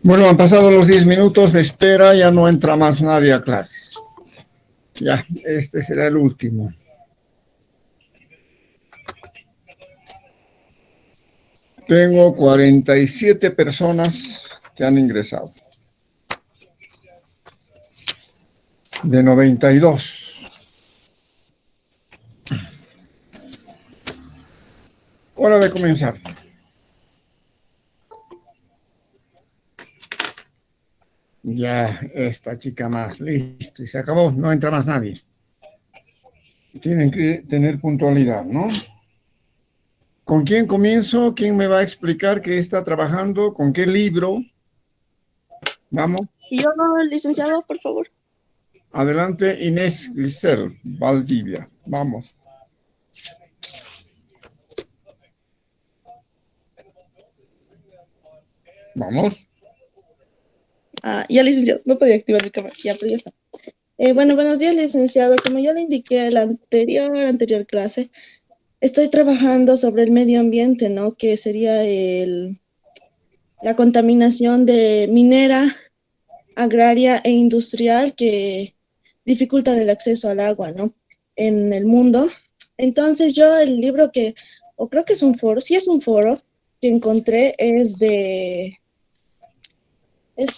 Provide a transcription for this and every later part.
Bueno, han pasado los 10 minutos de espera, ya no entra más nadie a clases. Ya, este será el último. Tengo 47 personas que han ingresado. de 92. Hora de comenzar. Ya, esta chica más, listo, y se acabó, no entra más nadie. Tienen que tener puntualidad, ¿no? ¿Con quién comienzo? ¿Quién me va a explicar qué está trabajando? ¿Con qué libro? Vamos. Y yo, licenciado, por favor. Adelante, Inés Grisel, Valdivia. Vamos. Vamos. Ya, licenciado, no podía activar mi cámara, ya, pero ya está. Bueno, buenos días, licenciado. Como yo le indiqué en la anterior clase, estoy trabajando sobre el medio ambiente, ¿no? Que sería la contaminación de minera, agraria e industrial que dificulta el acceso al agua, ¿no? En el mundo. Entonces yo el libro o creo que es un foro, sí es un foro que encontré, es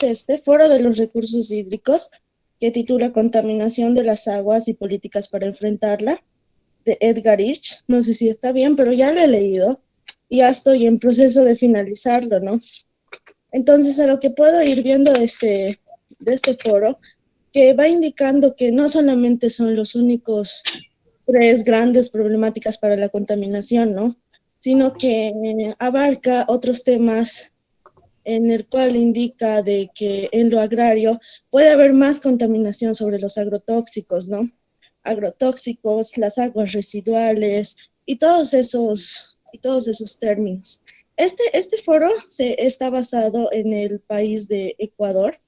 este Foro de los Recursos Hídricos, que titula Contaminación de las aguas y políticas para enfrentarla, de Edgar Itch. No sé si está bien, pero ya lo he leído y ya estoy en proceso de finalizarlo, ¿no? Entonces, a lo que puedo ir viendo de este foro, que va indicando que no solamente son los únicos tres grandes problemáticas para la contaminación, ¿no? Sino que abarca otros temas en el cual indica de que en lo agrario puede haber más contaminación sobre los agrotóxicos, ¿no? Agrotóxicos, las aguas residuales y todos esos términos. Este foro está basado en el país de Ecuador,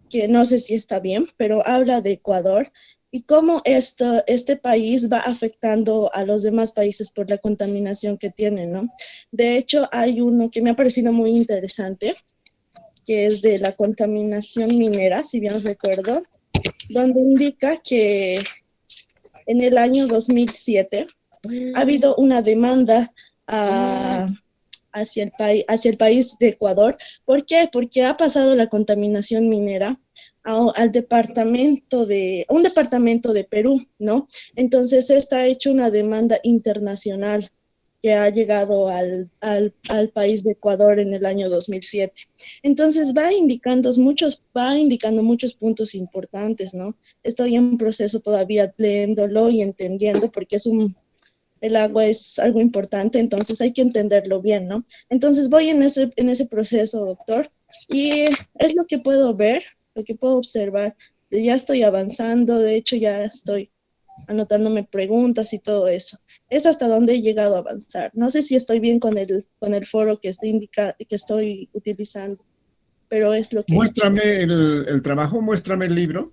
que no sé si está bien, pero habla de Ecuador y cómo este país va afectando a los demás países por la contaminación que tienen, ¿no? De hecho, hay uno que me ha parecido muy interesante, que es de la contaminación minera, si bien recuerdo, donde indica que en el año 2007 ha habido una demanda hacia el país de Ecuador. ¿Por qué? Porque ha pasado la contaminación minera un departamento de Perú, ¿no? Entonces, esta ha hecho una demanda internacional que ha llegado al país de Ecuador en el año 2007. Entonces, va indicando muchos puntos importantes, ¿no? Estoy en proceso todavía leyéndolo y entendiendo porque el agua es algo importante, entonces hay que entenderlo bien, ¿no? Entonces voy en ese proceso, doctor, y es lo que puedo ver, lo que puedo observar. Ya estoy avanzando, de hecho ya estoy anotándome preguntas y todo eso. Es hasta donde he llegado a avanzar. No sé si estoy bien con el foro que estoy utilizando, pero es lo que he hecho. Muéstrame el trabajo, muéstrame el libro.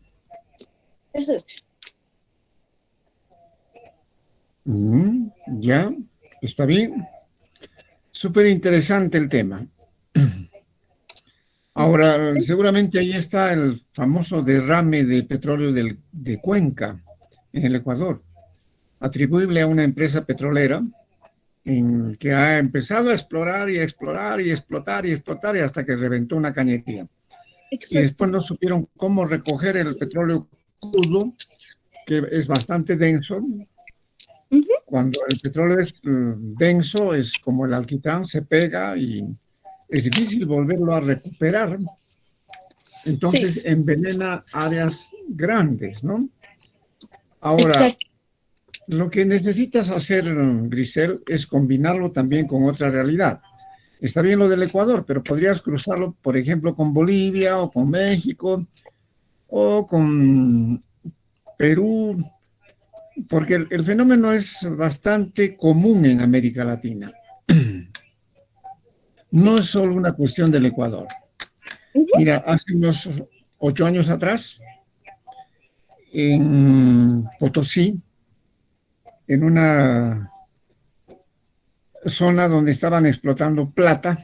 Es este. Ya, está bien. Súper interesante el tema. Ahora, seguramente ahí está el famoso derrame de petróleo de Cuenca, en el Ecuador, atribuible a una empresa petrolera que ha empezado a explorar y a explorar y explotar y explotar y hasta que reventó una cañería. Y Exacto. después no supieron cómo recoger el petróleo crudo, que es bastante denso. Ujú. Cuando el petróleo es denso, es como el alquitrán, se pega y es difícil volverlo a recuperar. Sí, Entonces envenena áreas grandes, ¿no? Ahora, exacto. lo que necesitas hacer, Grisel, es combinarlo también con otra realidad. Está bien lo del Ecuador, pero podrías cruzarlo, por ejemplo, con Bolivia o con México o con Perú, porque el fenómeno es bastante común en América Latina. Sí. No es solo una cuestión del Ecuador. Ujú. Mira, hace unos 8 años atrás, en Potosí, en una zona donde estaban explotando plata,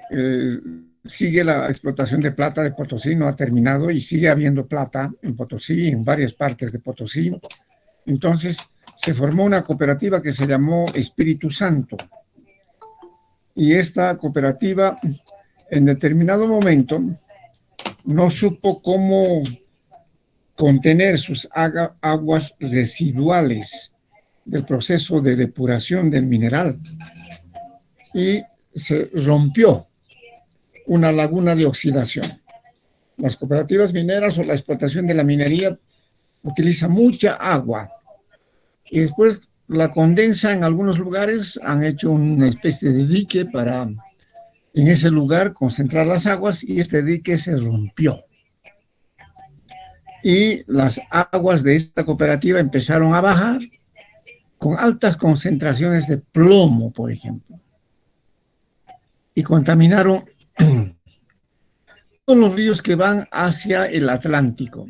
eh, sigue la explotación de plata de Potosí, no ha terminado y sigue habiendo plata en Potosí, en varias partes de Potosí. Entonces se formó una cooperativa que se llamó Espíritu Santo y esta cooperativa en determinado momento no supo cómo contener sus aguas residuales del proceso de depuración del mineral y se rompió una laguna de oxidación. Las cooperativas mineras o la explotación de la minería utiliza mucha agua y después la condensa en algunos lugares, han hecho una especie de dique para en ese lugar concentrar las aguas y este dique se rompió. Y las aguas de esta cooperativa empezaron a bajar con altas concentraciones de plomo, por ejemplo, y contaminaron todos los ríos que van hacia el Atlántico.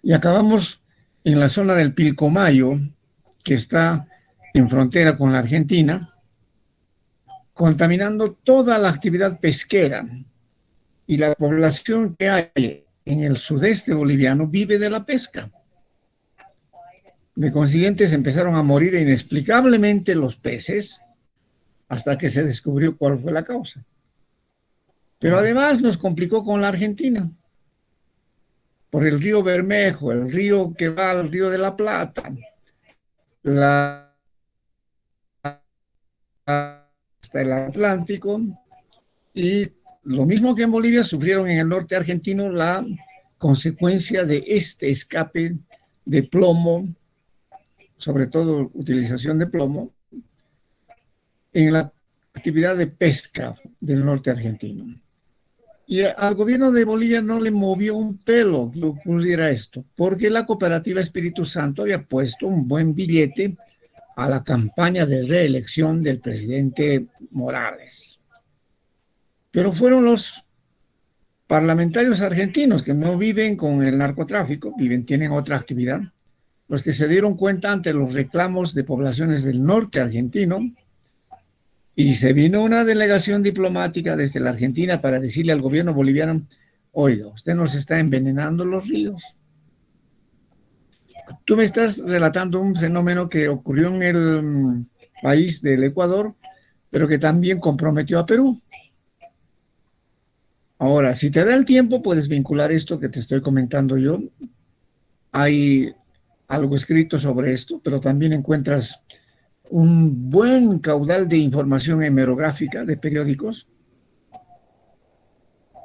Y acabamos en la zona del Pilcomayo, que está en frontera con la Argentina, contaminando toda la actividad pesquera. Y la población que hay en el sudeste boliviano vive de la pesca. De consiguiente, se empezaron a morir inexplicablemente los peces hasta que se descubrió cuál fue la causa. Pero además nos complicó con la Argentina, por el río Bermejo, el río que va al río de la Plata, hasta el Atlántico, y lo mismo que en Bolivia, sufrieron en el norte argentino la consecuencia de este escape de plomo, sobre todo utilización de plomo, en la actividad de pesca del norte argentino. Y al gobierno de Bolivia no le movió un pelo que ocurriera esto, porque la cooperativa Espíritu Santo había puesto un buen billete a la campaña de reelección del presidente Morales. Pero fueron los parlamentarios argentinos que no viven con el narcotráfico, tienen otra actividad, los que se dieron cuenta ante los reclamos de poblaciones del norte argentino. Y se vino una delegación diplomática desde la Argentina para decirle al gobierno boliviano: oiga, usted nos está envenenando los ríos. Tú me estás relatando un fenómeno que ocurrió en el país del Ecuador, pero que también comprometió a Perú. Ahora, si te da el tiempo, puedes vincular esto que te estoy comentando yo. Hay algo escrito sobre esto, pero también encuentras un buen caudal de información hemerográfica de periódicos,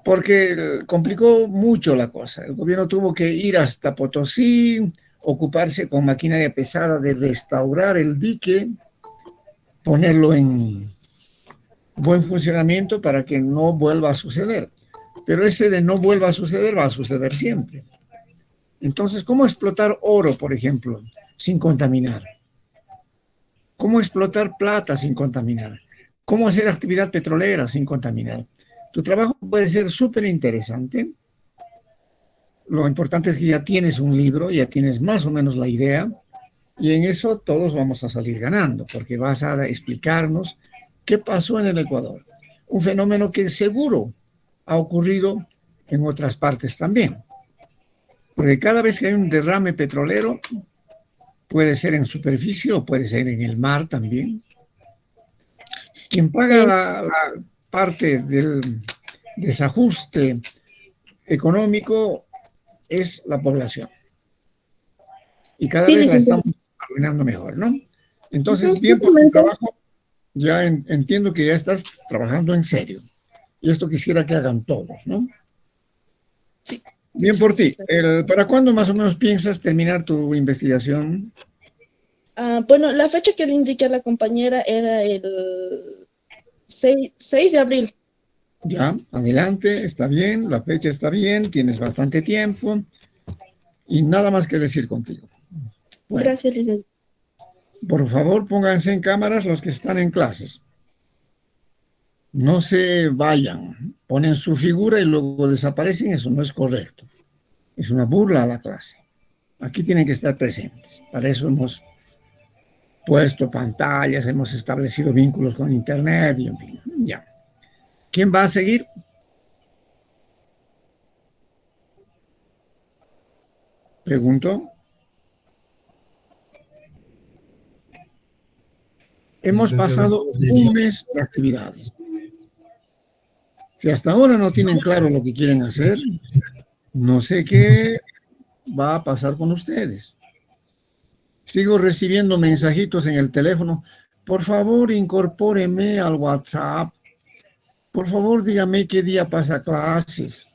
porque complicó mucho la cosa. El gobierno tuvo que ir hasta Potosí, ocuparse con maquinaria pesada de restaurar el dique, ponerlo en buen funcionamiento para que no vuelva a suceder. Pero ese de no vuelva a suceder va a suceder siempre. Entonces, ¿cómo explotar oro, por ejemplo, sin contaminar? ¿Cómo explotar plata sin contaminar? ¿Cómo hacer actividad petrolera sin contaminar? Tu trabajo puede ser súper interesante. Lo importante es que ya tienes un libro, ya tienes más o menos la idea, y en eso todos vamos a salir ganando, porque vas a explicarnos qué pasó en el Ecuador. Un fenómeno que seguro ha ocurrido en otras partes también. Porque cada vez que hay un derrame petrolero, puede ser en superficie o puede ser en el mar también. Quien paga la parte del desajuste económico es la población. Y cada vez la estamos arruinando mejor, ¿no? Entonces, bien por tu trabajo, ya entiendo que ya estás trabajando en serio. Y esto quisiera que hagan todos, ¿no? Sí. Bien por ti. ¿Para cuándo más o menos piensas terminar tu investigación? Bueno, la fecha que le indiqué a la compañera era el 6 de abril. Ya, adelante, está bien, la fecha está bien, tienes bastante tiempo y nada más que decir contigo. Bueno, Gracias, licenciado. por favor, pónganse en cámaras los que están en clases. No se vayan, ponen su figura y luego desaparecen, eso no es correcto. Es una burla a la clase. Aquí tienen que estar presentes. Para eso hemos puesto pantallas, hemos establecido vínculos con internet y en fin, ya. ¿Quién va a seguir? Pregunto. Hemos pasado un mes de actividades. Si hasta ahora no tienen claro lo que quieren hacer, No sé qué va a pasar con ustedes. Sigo recibiendo mensajitos en el teléfono. Por favor, incorpóreme al WhatsApp. Por favor, dígame qué día pasa clases.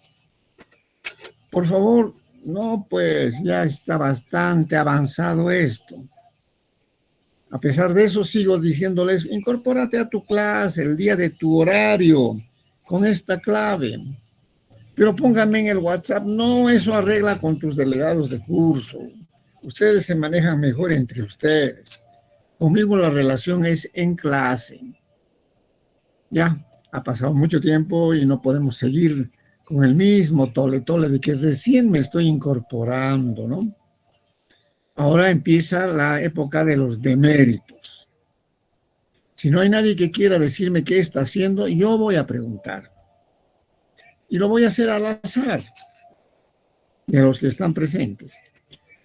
Por favor, no, pues ya está bastante avanzado esto. A pesar de eso, sigo diciéndoles, incorpórate a tu clase el día de tu horario con esta clave. Pero pónganme en el WhatsApp. No, eso arregla con tus delegados de curso. Ustedes se manejan mejor entre ustedes. Conmigo la relación es en clase. Ya, ha pasado mucho tiempo y no podemos seguir con el mismo tole-tole de que recién me estoy incorporando, ¿no? Ahora empieza la época de los deméritos. Si no hay nadie que quiera decirme qué está haciendo, yo voy a preguntar. Y lo voy a hacer al azar de los que están presentes.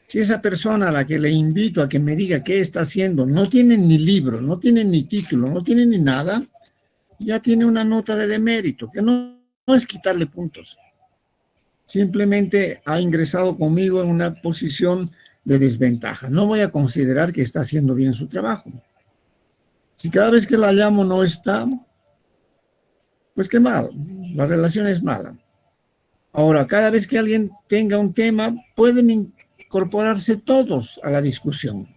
Si esa persona a la que le invito a que me diga qué está haciendo no tiene ni libro, no tiene ni título, no tiene ni nada, ya tiene una nota de demérito, que no es quitarle puntos. Simplemente ha ingresado conmigo en una posición de desventaja. No voy a considerar que está haciendo bien su trabajo. Si cada vez que la llamo no está, pues qué mal, la relación es mala. Ahora, cada vez que alguien tenga un tema, pueden incorporarse todos a la discusión.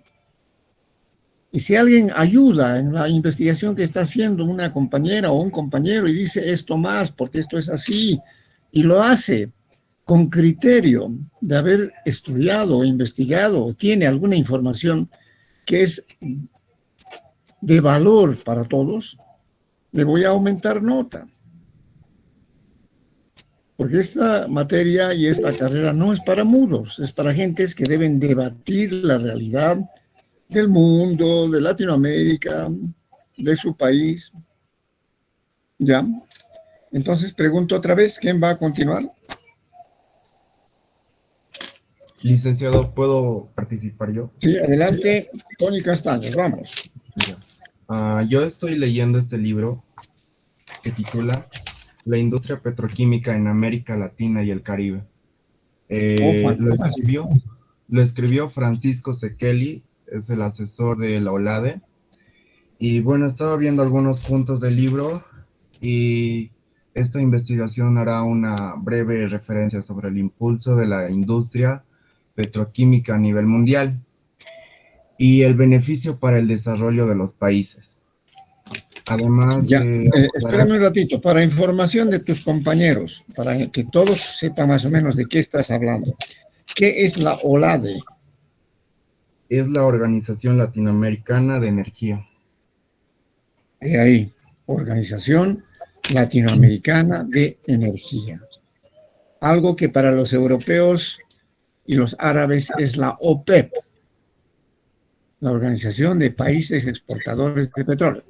Y si alguien ayuda en la investigación que está haciendo una compañera o un compañero y dice esto más, porque esto es así, y lo hace con criterio de haber estudiado o investigado o tiene alguna información que es de valor para todos, le voy a aumentar nota. Porque esta materia y esta carrera no es para mudos, es para gentes que deben debatir la realidad del mundo, de Latinoamérica, de su país. ¿Ya? Entonces pregunto otra vez, ¿quién va a continuar? Licenciado, ¿puedo participar yo? Sí, adelante, Tony Castaños, vamos. Yo estoy leyendo este libro que titula La industria petroquímica en América Latina y el Caribe. Oh, Lo fantástico. escribió Francisco Sekeli, es el asesor de la OLADE. Y bueno, estaba viendo algunos puntos del libro y esta investigación hará una breve referencia sobre el impulso de la industria petroquímica a nivel mundial y el beneficio para el desarrollo de los países. Además, Ya, espérame un ratito, para información de tus compañeros, para que todos sepan más o menos de qué estás hablando. ¿Qué es la OLADE? es la Organización Latinoamericana de Energía. Ahí, Organización Latinoamericana de Energía. Algo que para los europeos y los árabes es la OPEP, la Organización de Países Exportadores de Petróleo.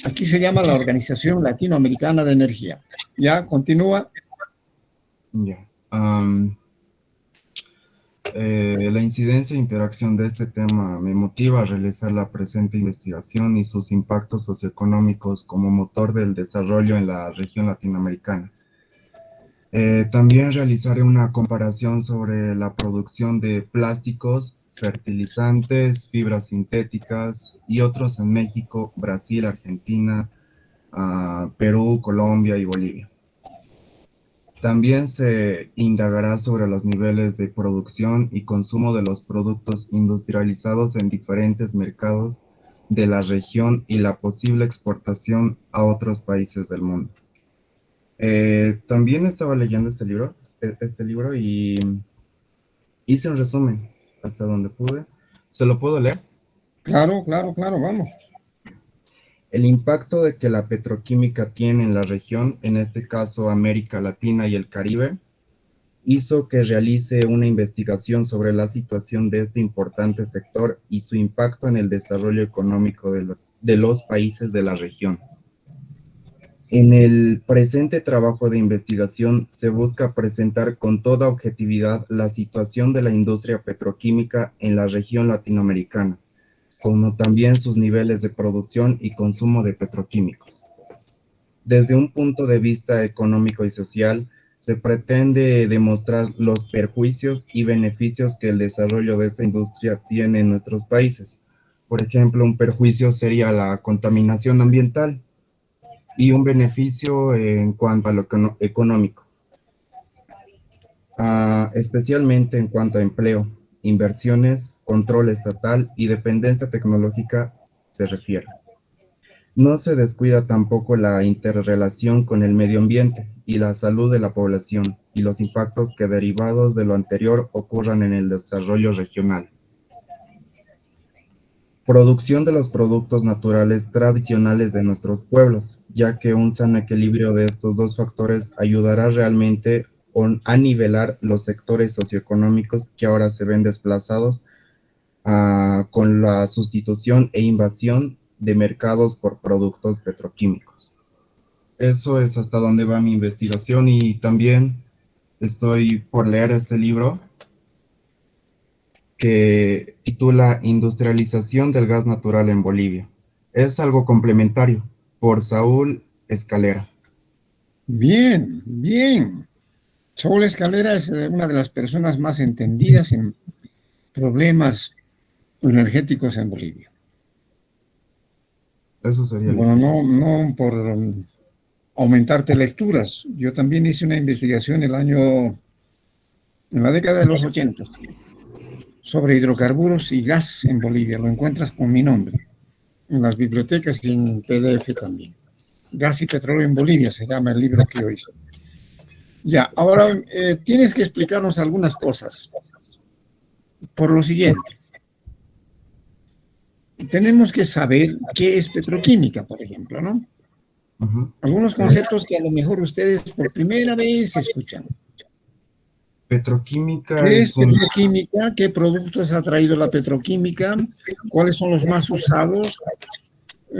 Aquí se llama la Organización Latinoamericana de Energía. Ya, continúa. Ya. La incidencia e interacción de este tema me motiva a realizar la presente investigación y sus impactos socioeconómicos como motor del desarrollo en la región latinoamericana. También realizaré una comparación sobre la producción de plásticos, fertilizantes, fibras sintéticas y otros en México, Brasil, Argentina, Perú, Colombia y Bolivia. También se indagará sobre los niveles de producción y consumo de los productos industrializados en diferentes mercados de la región y la posible exportación a otros países del mundo. También estaba leyendo este libro y hice un resumen hasta donde pude. ¿Se lo puedo leer? Claro, vamos. El impacto de que la petroquímica tiene en la región, en este caso América Latina y el Caribe, hizo que realice una investigación sobre la situación de este importante sector y su impacto en el desarrollo económico de los países de la región. En el presente trabajo de investigación se busca presentar con toda objetividad la situación de la industria petroquímica en la región latinoamericana, como también sus niveles de producción y consumo de petroquímicos. Desde un punto de vista económico y social, se pretende demostrar los perjuicios y beneficios que el desarrollo de esta industria tiene en nuestros países. Por ejemplo, un perjuicio sería la contaminación ambiental y un beneficio en cuanto a lo económico, especialmente en cuanto a empleo, inversiones, control estatal y dependencia tecnológica se refiere. No se descuida tampoco la interrelación con el medio ambiente y la salud de la población y los impactos que derivados de lo anterior ocurran en el desarrollo regional. Producción de los productos naturales tradicionales de nuestros pueblos, ya que un sano equilibrio de estos dos factores ayudará realmente a nivelar los sectores socioeconómicos que ahora se ven desplazados con la sustitución e invasión de mercados por productos petroquímicos. Eso es hasta donde va mi investigación y también estoy por leer este libro que titula Industrialización del gas natural en Bolivia. Es algo complementario, por Saúl Escalera. Bien, bien. Saúl Escalera es una de las personas más entendidas en problemas energéticos en Bolivia. Eso sería Bueno, no por aumentarte lecturas. Yo también hice una investigación en la década de los 80 sobre hidrocarburos y gas en Bolivia. Lo encuentras con mi nombre en las bibliotecas y en PDF también. Gas y petróleo en Bolivia se llama el libro que yo hice. Ya, ahora tienes que explicarnos algunas cosas. Por lo siguiente, tenemos que saber qué es petroquímica, por ejemplo, ¿no? Algunos conceptos que a lo mejor ustedes por primera vez escuchan. Petroquímica ¿Qué es es un... petroquímica? ¿Qué productos ha traído la petroquímica? ¿Cuáles son los más usados?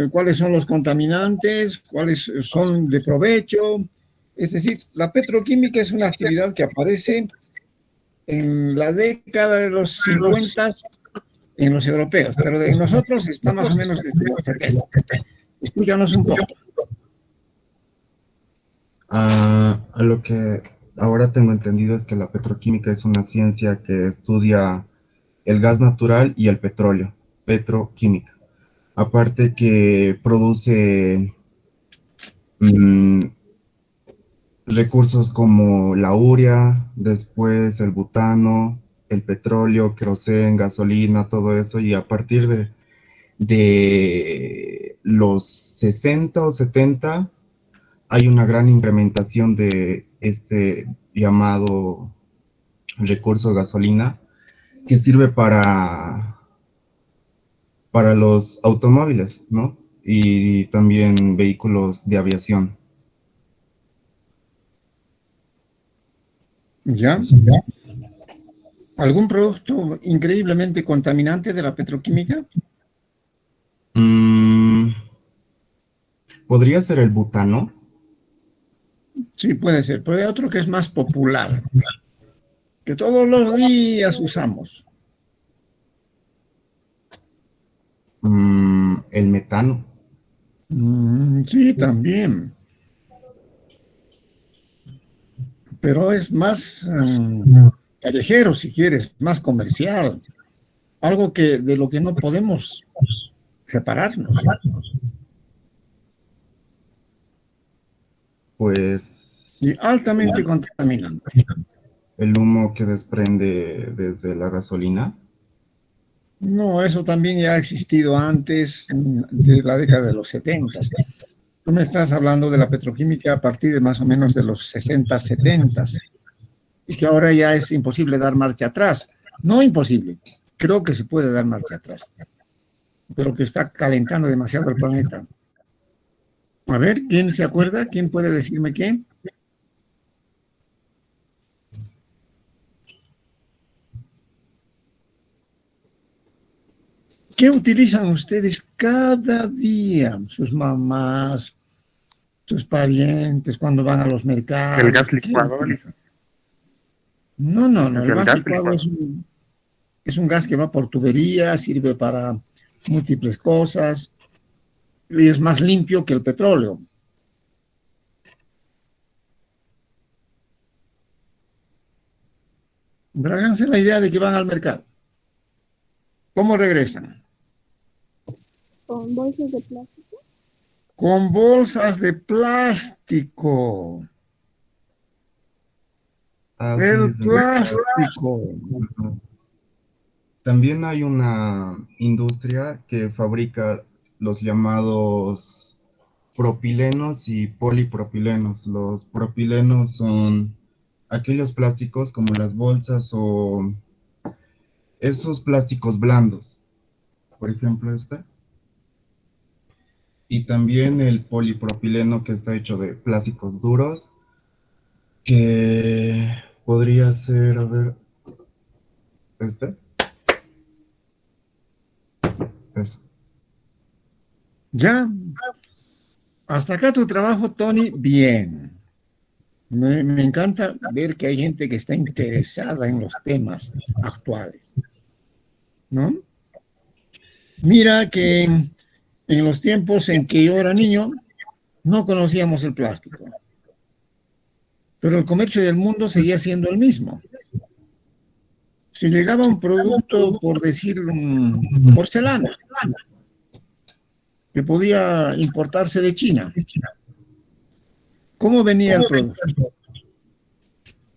¿Cuáles son los contaminantes? ¿Cuáles son de provecho? Es decir, la petroquímica es una actividad que aparece en la década de los 50 en los europeos, pero de nosotros está más o menos desde los 70. Explícanos un poco. A lo que ahora tengo entendido es que la petroquímica es una ciencia que estudia el gas natural y el petróleo, petroquímica. Aparte que produce recursos como la urea, después el butano, el petróleo, queroseno, gasolina, todo eso, y a partir de los 60 o 70 hay una gran incrementación de este llamado recurso gasolina que sirve para los automóviles, ¿no? Y también vehículos de aviación. ¿Ya? ¿Algún producto increíblemente contaminante de la petroquímica? ¿Podría ser el butano? Sí, puede ser, pero hay otro que es más popular, que todos los días usamos. El metano. Sí, también, pero es más callejero, si quieres, más comercial, algo de lo que no podemos separarnos. Pues Y altamente contaminante. el humo que desprende desde la gasolina. No, eso también ya ha existido antes de la década de los 70. Tú me estás hablando de la petroquímica a partir de más o menos de los 60, 70, y que ahora ya es imposible dar marcha atrás. No imposible, creo que se puede dar marcha atrás, pero que está calentando demasiado el planeta. A ver, ¿quién se acuerda? ¿Quién puede decirme qué? ¿Qué utilizan ustedes cada día? Sus mamás, sus parientes, cuando van a los mercados. El gas licuado. No, el El gas gas licuado licuado. es un gas que va por tubería, sirve para múltiples cosas y es más limpio que el petróleo. Háganse la idea de que van al mercado. ¿Cómo regresan? Con bolsas de plástico. Con bolsas de plástico. Así El es. plástico. Ujú. También hay una industria que fabrica los llamados propilenos y polipropilenos. Los propilenos son aquellos plásticos como las bolsas o esos plásticos blandos, por ejemplo este. Y también el polipropileno que está hecho de plásticos duros, que podría ser, a ver, este, eso. Ya, hasta acá tu trabajo, Tony, bien. Me encanta ver que hay gente que está interesada en los temas actuales, ¿no? Mira que en los tiempos en que yo era niño, no conocíamos el plástico, pero el comercio del mundo seguía siendo el mismo. Si llegaba un producto, por decir, porcelana, que podía importarse de China, ¿cómo venía el producto?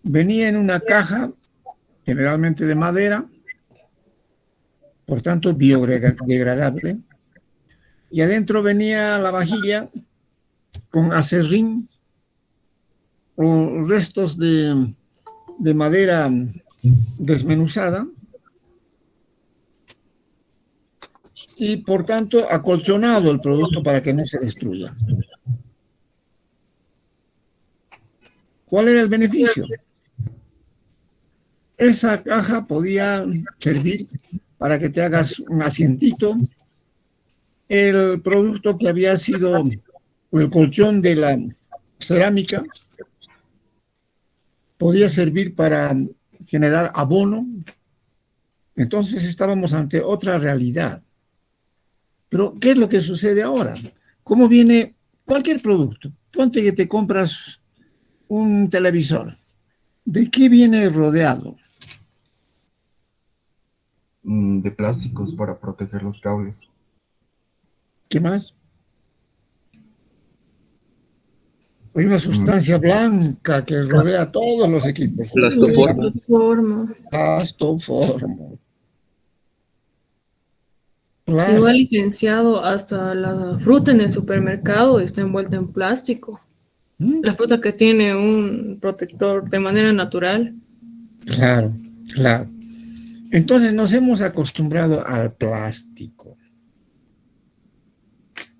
Venía en una caja, generalmente de madera, por tanto biodegradable, y adentro venía la vajilla con acerrín o restos de madera desmenuzada y por tanto acolchonado el producto para que no se destruya. ¿Cuál era el beneficio? Esa caja podía servir para que te hagas un asientito. El producto que había sido el colchón de la cerámica podía servir para generar abono. Entonces estábamos ante otra realidad. Pero, ¿qué es lo que sucede ahora? ¿Cómo viene cualquier producto? Ponte que te compras un televisor. ¿De qué viene rodeado? De plásticos para proteger los cables. ¿Qué más? Hay una Mm, sustancia blanca que rodea todos los equipos. Plastoformo. Plastoformo. Igual licenciado, hasta la fruta en el supermercado está envuelta en plástico. La fruta que tiene un protector de manera natural. Claro, claro. Entonces nos hemos acostumbrado al plástico.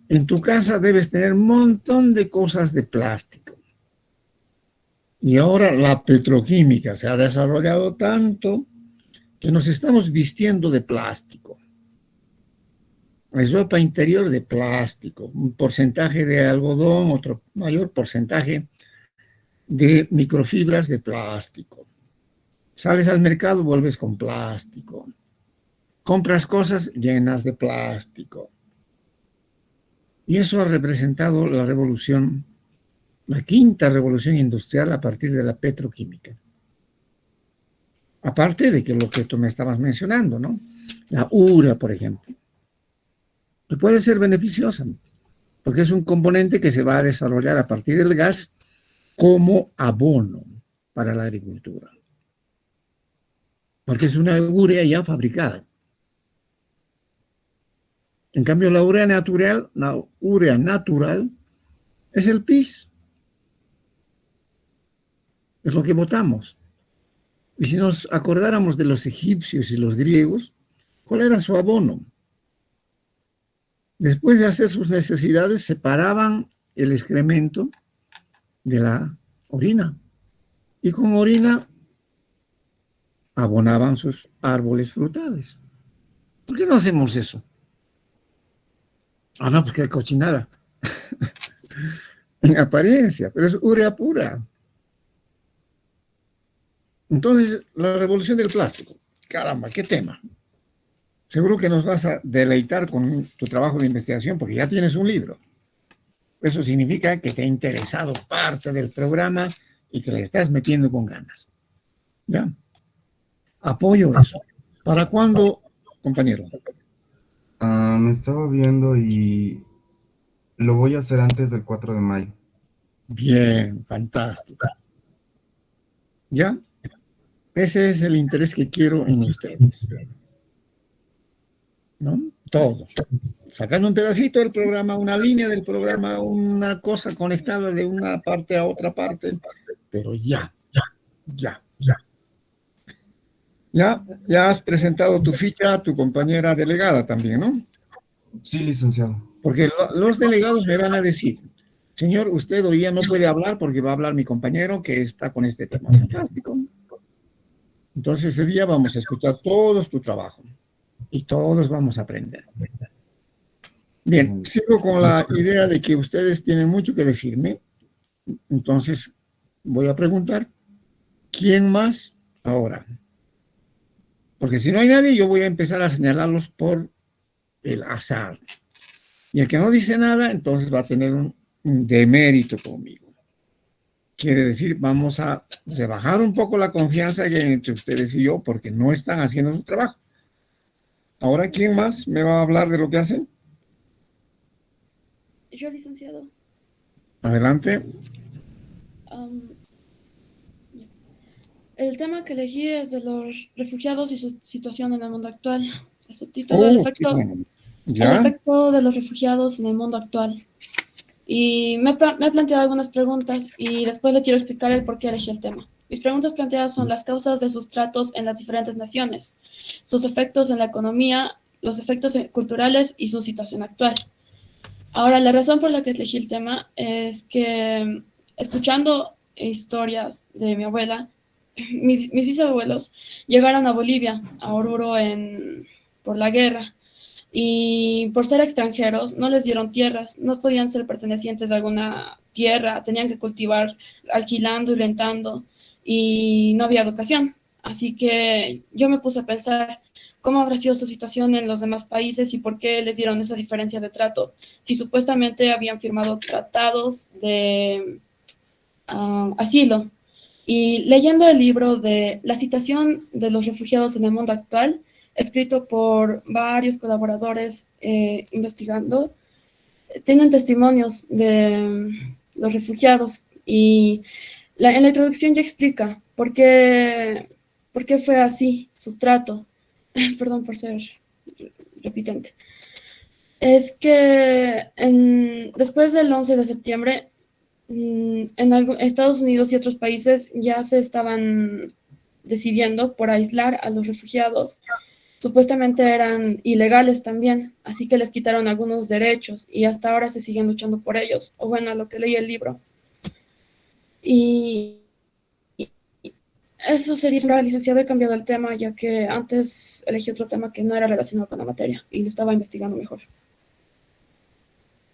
En tu casa debes tener un montón de cosas de plástico. Y ahora la petroquímica se ha desarrollado tanto que nos estamos vistiendo de plástico. Hay ropa interior de plástico, un porcentaje de algodón, otro mayor porcentaje de microfibras de plástico. Sales al mercado, vuelves con plástico. Compras cosas llenas de plástico. Y eso ha representado la revolución, la quinta revolución industrial a partir de la petroquímica. Aparte de que lo que tú me estabas mencionando, ¿no? La urea, por ejemplo, que puede ser beneficiosa, porque es un componente que se va a desarrollar a partir del gas como abono para la agricultura. Porque es una urea ya fabricada. En cambio, la urea natural es el pis. Es lo que botamos. Y si nos acordáramos de los egipcios y los griegos, ¿cuál era su abono? Después de hacer sus necesidades, separaban el excremento de la orina. Y con orina abonaban sus árboles frutales. ¿Por qué no hacemos eso? Ah, no, porque hay cochinada. En apariencia, pero es urea pura. Entonces, la revolución del plástico. Caramba, qué tema. Seguro que nos vas a deleitar con tu trabajo de investigación porque ya tienes un libro. Eso significa que te ha interesado parte del programa y que le estás metiendo con ganas. ¿Ya? Apoyo eso. ¿Para cuándo, compañero? Me estaba viendo y lo voy a hacer antes del 4 de mayo. Bien, fantástico. ¿Ya? Ese es el interés que quiero en ustedes, ¿no? Todos. Sacando un pedacito del programa, una línea del programa, una cosa conectada de una parte a otra parte, pero ya. Ya has presentado tu ficha a tu compañera delegada también, ¿no? Sí, licenciado. Porque los delegados me van a decir, señor, usted hoy día no puede hablar porque va a hablar mi compañero que está con este tema. Fantástico. Entonces ese día vamos a escuchar todos tu trabajo y todos vamos a aprender. Bien, sigo con la idea de que ustedes tienen mucho que decirme. Entonces voy a preguntar, ¿quién más ahora? Porque si no hay nadie, yo voy a empezar a señalarlos por el azar. Y el que no dice nada, entonces va a tener un demérito conmigo. Quiere decir, vamos a rebajar un poco la confianza que hay entre ustedes y yo, porque no están haciendo su trabajo. Ahora, ¿quién más me va a hablar de lo que hacen? Yo, licenciado. Adelante. El tema que elegí es de los refugiados y su situación en el mundo actual. El subtítulo, el efecto de los refugiados en el mundo actual. Y me he planteado algunas preguntas y después le quiero explicar el por qué elegí el tema. Mis preguntas planteadas son las causas de sus tratos en las diferentes naciones, sus efectos en la economía, los efectos culturales y su situación actual. Ahora, la razón por la que elegí el tema es que, escuchando historias de mi abuela, mis bisabuelos llegaron a Bolivia, a Oruro, por la guerra, y por ser extranjeros no les dieron tierras, no podían ser pertenecientes a alguna tierra, tenían que cultivar alquilando y rentando, y no había educación. Así que yo me puse a pensar cómo habrá sido su situación en los demás países y por qué les dieron esa diferencia de trato, si supuestamente habían firmado tratados de asilo. Y leyendo el libro de La situación de los refugiados en el mundo actual, escrito por varios colaboradores investigando, tienen testimonios de los refugiados y en la introducción ya explica por qué fue así su trato. Perdón por ser repitente. Es que después del 11 de septiembre, en Estados Unidos y otros países ya se estaban decidiendo por aislar a los refugiados. Supuestamente eran ilegales también, así que les quitaron algunos derechos y hasta ahora se siguen luchando por ellos, o bueno, a lo que leí el libro. Y eso sería, licenciado, he cambiado el tema, ya que antes elegí otro tema que no era relacionado con la materia y lo estaba investigando mejor.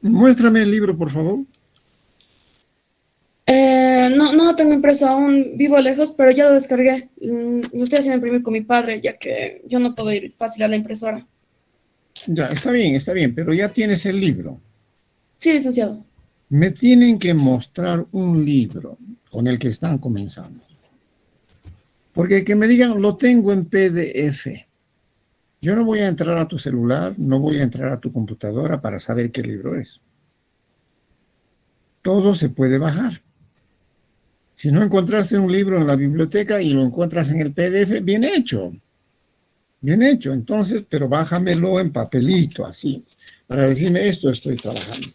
Muéstrame el libro, por favor. No lo tengo impreso aún, vivo lejos, pero ya lo descargué. Lo estoy haciendo imprimir con mi padre, ya que yo no puedo ir fácil a la impresora. Ya, está bien, pero ya tienes el libro. Sí, licenciado. Me tienen que mostrar un libro con el que están comenzando. Porque que me digan, lo tengo en PDF. Yo no voy a entrar a tu celular, no voy a entrar a tu computadora para saber qué libro es. Todo se puede bajar. Si no encontraste un libro en la biblioteca y lo encuentras en el PDF, bien hecho. Bien hecho. Entonces, pero bájamelo en papelito, así, para decirme esto estoy trabajando.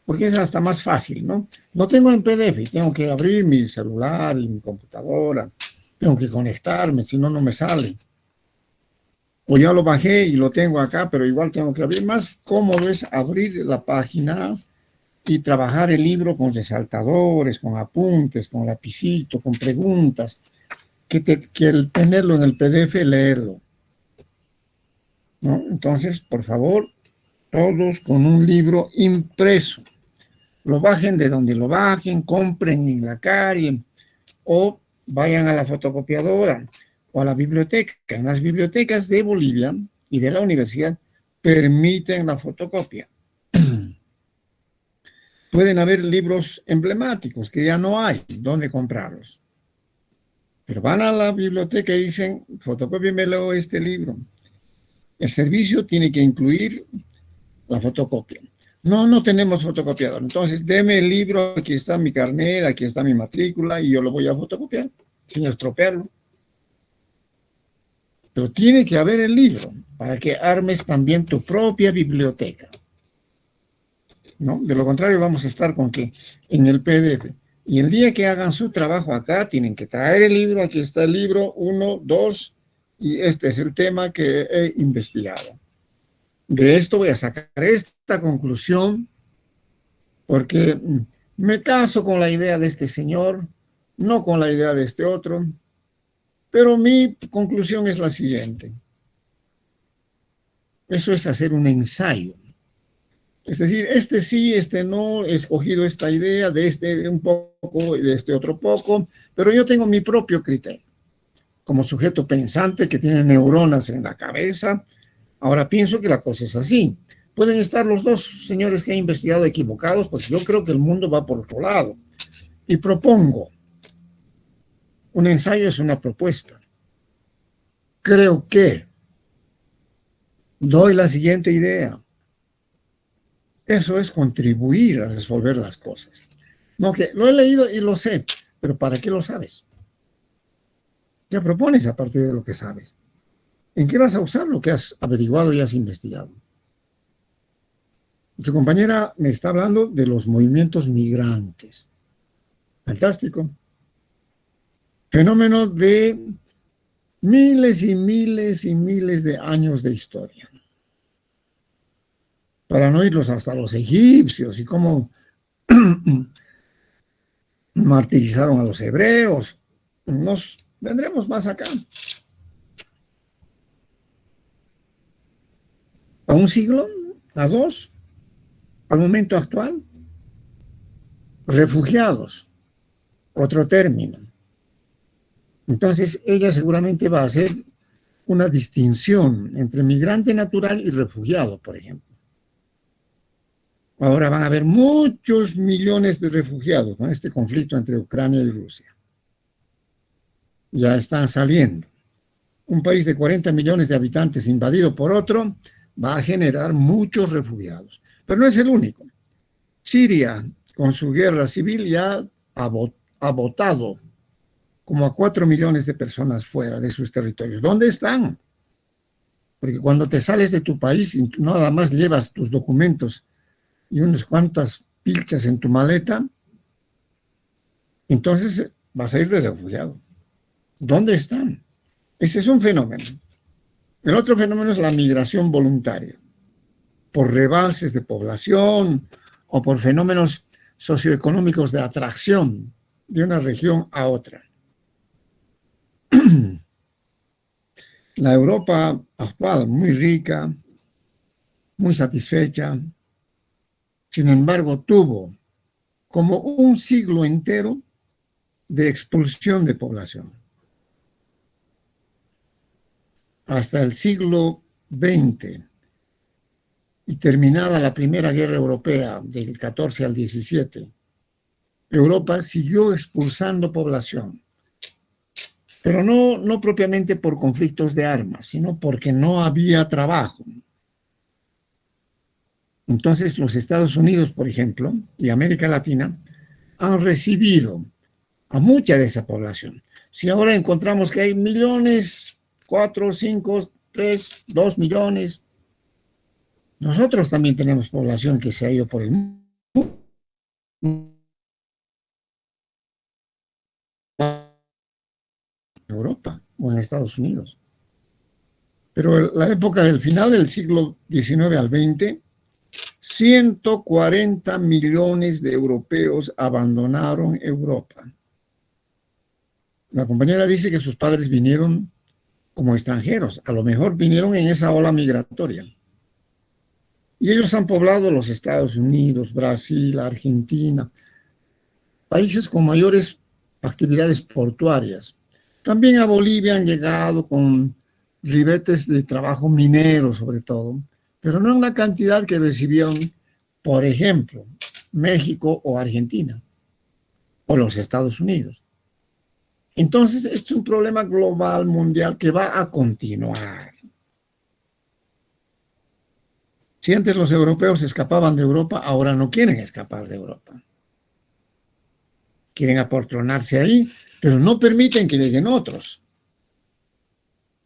Porque es hasta más fácil, ¿no? Lo tengo en PDF, tengo que abrir mi celular y mi computadora, tengo que conectarme, si no, no me sale. O ya lo bajé y lo tengo acá, pero igual tengo que abrir. Más cómodo es abrir la página y trabajar el libro con resaltadores, con apuntes, con lapicito, con preguntas, que el tenerlo en el PDF, leerlo, ¿no? Entonces, por favor, todos con un libro impreso. Lo bajen de donde lo bajen, compren en la calle o vayan a la fotocopiadora o a la biblioteca. En las bibliotecas de Bolivia y de la universidad permiten la fotocopia. Pueden haber libros emblemáticos que ya no hay dónde comprarlos. Pero van a la biblioteca y dicen, fotocópiamelo este libro. El servicio tiene que incluir la fotocopia. No, no tenemos fotocopiador. Entonces, deme el libro, aquí está mi carnet, aquí está mi matrícula y yo lo voy a fotocopiar sin estropearlo. Pero tiene que haber el libro para que armes también tu propia biblioteca, ¿no? De lo contrario, vamos a estar con que en el PDF. Y el día que hagan su trabajo acá, tienen que traer el libro. Aquí está el libro 1, 2, y este es el tema que he investigado. De esto voy a sacar esta conclusión, porque me caso con la idea de este señor, no con la idea de este otro, pero mi conclusión es la siguiente. Eso es hacer un ensayo. Es decir, este sí, este no, he escogido esta idea, de este un poco y de este otro poco, pero yo tengo mi propio criterio. Como sujeto pensante que tiene neuronas en la cabeza, ahora pienso que la cosa es así. Pueden estar los dos señores que he investigado equivocados, porque yo creo que el mundo va por otro lado. Y propongo, un ensayo es una propuesta. Creo que doy la siguiente idea. Eso es contribuir a resolver las cosas. No que lo he leído y lo sé, pero ¿para qué lo sabes? Ya propones a partir de lo que sabes. ¿En qué vas a usar lo que has averiguado y has investigado? Tu compañera me está hablando de los movimientos migrantes. Fantástico. Fenómeno de miles y miles y miles de años de historia. Para no irlos hasta los egipcios y cómo martirizaron a los hebreos. Nos vendremos más acá. ¿A un siglo? ¿A dos? ¿Al momento actual? Refugiados. Otro término. Entonces, ella seguramente va a hacer una distinción entre migrante natural y refugiado, por ejemplo. Ahora van a haber muchos millones de refugiados con este conflicto entre Ucrania y Rusia. Ya están saliendo. Un país de 40 millones de habitantes invadido por otro va a generar muchos refugiados. Pero no es el único. Siria, con su guerra civil, ya ha botado como a 4 millones de personas fuera de sus territorios. ¿Dónde están? Porque cuando te sales de tu país y nada más llevas tus documentos y unas cuantas pilchas en tu maleta, entonces vas a ir de refugiado. ¿Dónde están? Ese es un fenómeno. El otro fenómeno es la migración voluntaria, por rebalses de población o por fenómenos socioeconómicos de atracción de una región a otra. La Europa actual, muy rica, muy satisfecha, sin embargo, tuvo como un siglo entero de expulsión de población. Hasta el siglo XX y terminada la Primera Guerra Europea del 14 al 17, Europa siguió expulsando población, pero no propiamente por conflictos de armas, sino porque no había trabajo. Entonces, los Estados Unidos, por ejemplo, y América Latina, han recibido a mucha de esa población. Si ahora encontramos que hay millones, 4, 5, 3, 2 millones, nosotros también tenemos población que se ha ido por el mundo. En Europa o en Estados Unidos. Pero la época del final del siglo XIX al XX, 140 millones de europeos abandonaron Europa. La compañera dice que sus padres vinieron como extranjeros, a lo mejor vinieron en esa ola migratoria. Y ellos han poblado los Estados Unidos, Brasil, Argentina, países con mayores actividades portuarias. También a Bolivia han llegado con ribetes de trabajo minero, sobre todo, pero no en la cantidad que recibieron, por ejemplo, México o Argentina, o los Estados Unidos. Entonces, es un problema global, mundial, que va a continuar. Si antes los europeos escapaban de Europa, ahora no quieren escapar de Europa. Quieren apoltronarse ahí, pero no permiten que lleguen otros,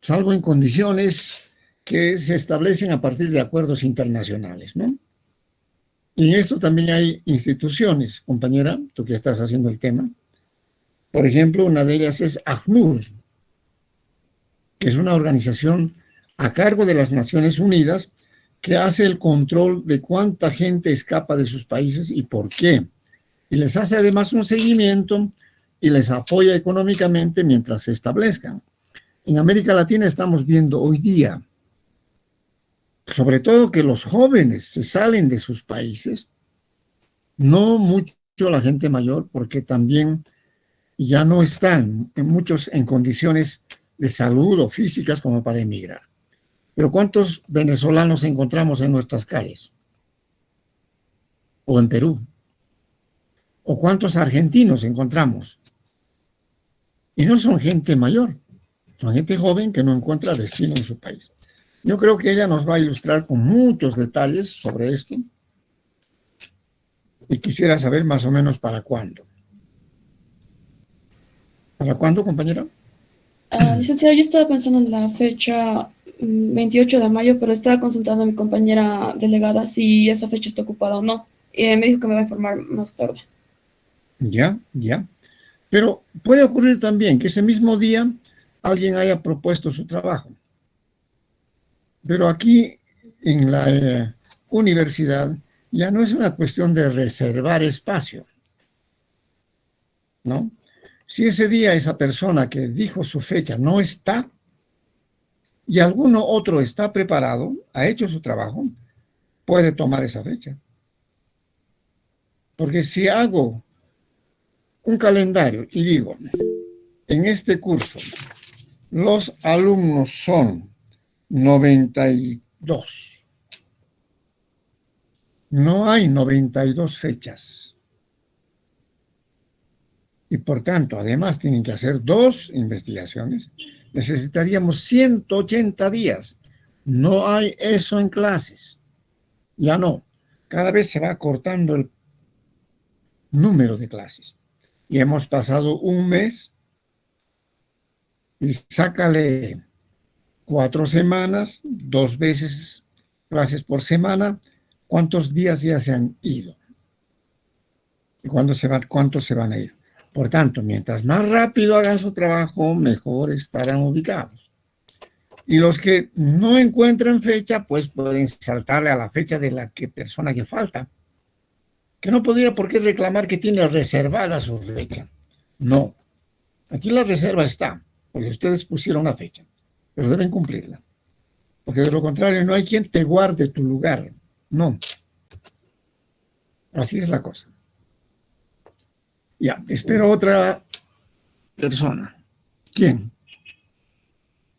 salvo en condiciones que se establecen a partir de acuerdos internacionales, ¿no? Y en esto también hay instituciones, compañera, tú que estás haciendo el tema. Por ejemplo, una de ellas es ACNUR, que es una organización a cargo de las Naciones Unidas que hace el control de cuánta gente escapa de sus países y por qué. Y les hace además un seguimiento y les apoya económicamente mientras se establezcan. En América Latina estamos viendo hoy día, sobre todo que los jóvenes se salen de sus países, no mucho la gente mayor, porque también ya no están muchos en condiciones de salud o físicas como para emigrar. Pero ¿cuántos venezolanos encontramos en nuestras calles? ¿O en Perú? ¿O cuántos argentinos encontramos? Y no son gente mayor, son gente joven que no encuentra destino en su país. Yo creo que ella nos va a ilustrar con muchos detalles sobre esto y quisiera saber más o menos para cuándo. ¿Para cuándo, compañera? Licenciado, yo estaba pensando en la fecha 28 de mayo, pero estaba consultando a mi compañera delegada si esa fecha está ocupada o no. Me dijo que me va a informar más tarde. Ya. Pero puede ocurrir también que ese mismo día alguien haya propuesto su trabajo. Pero aquí en la universidad ya no es una cuestión de reservar espacio, ¿no? Si ese día esa persona que dijo su fecha no está y alguno otro está preparado, ha hecho su trabajo, puede tomar esa fecha. Porque si hago un calendario y digo, en este curso los alumnos son 92. No hay 92 fechas. Y por tanto, además tienen que hacer 2 investigaciones. Necesitaríamos 180 días. No hay eso en clases. Ya no. Cada vez se va cortando el número de clases. Y hemos pasado un mes y sácale 4 semanas, 2 veces clases por semana. ¿Cuántos días ya se han ido? ¿Y cuántos se van a ir? Por tanto, mientras más rápido hagan su trabajo, mejor estarán ubicados. Y los que no encuentran fecha, pues pueden saltarle a la fecha de la persona que falta, que no podría por qué reclamar que tiene reservada su fecha. No, aquí la reserva está, porque ustedes pusieron la fecha, pero deben cumplirla. Porque de lo contrario, no hay quien te guarde tu lugar. No. Así es la cosa. Ya, espero otra persona. ¿Quién?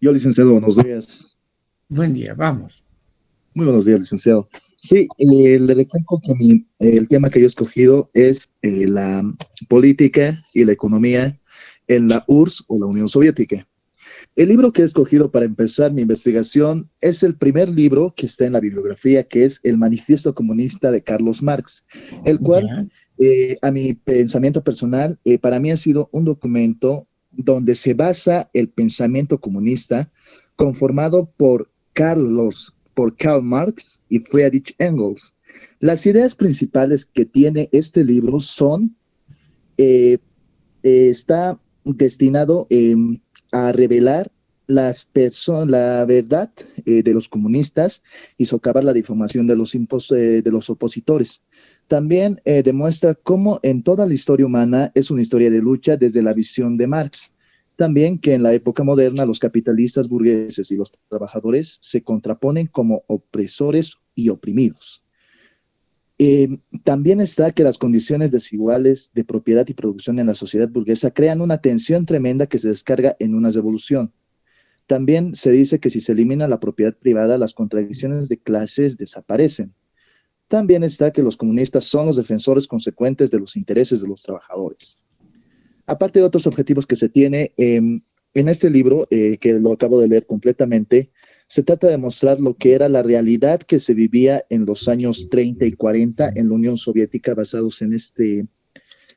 Yo, licenciado, buenos días. Buen día, vamos. Muy buenos días, licenciado. Sí, le recalco que el tema que yo he escogido es la política y la economía en la URSS o la Unión Soviética. El libro que he escogido para empezar mi investigación es el primer libro que está en la bibliografía, que es El Manifiesto Comunista de Carlos Marx, el cual, a mi pensamiento personal, para mí ha sido un documento donde se basa el pensamiento comunista conformado por Karl Marx y Friedrich Engels. Las ideas principales que tiene este libro son, está destinado a revelar la verdad de los comunistas y socavar la difamación de los opositores. También demuestra cómo en toda la historia humana es una historia de lucha desde la visión de Marx. También que en la época moderna los capitalistas burgueses y los trabajadores se contraponen como opresores y oprimidos. También está que las condiciones desiguales de propiedad y producción en la sociedad burguesa crean una tensión tremenda que se descarga en una revolución. También se dice que si se elimina la propiedad privada, las contradicciones de clases desaparecen. También está que los comunistas son los defensores consecuentes de los intereses de los trabajadores. Aparte de otros objetivos que se tiene, en este libro, que lo acabo de leer completamente, se trata de mostrar lo que era la realidad que se vivía en los años 30 y 40 en la Unión Soviética, basados en este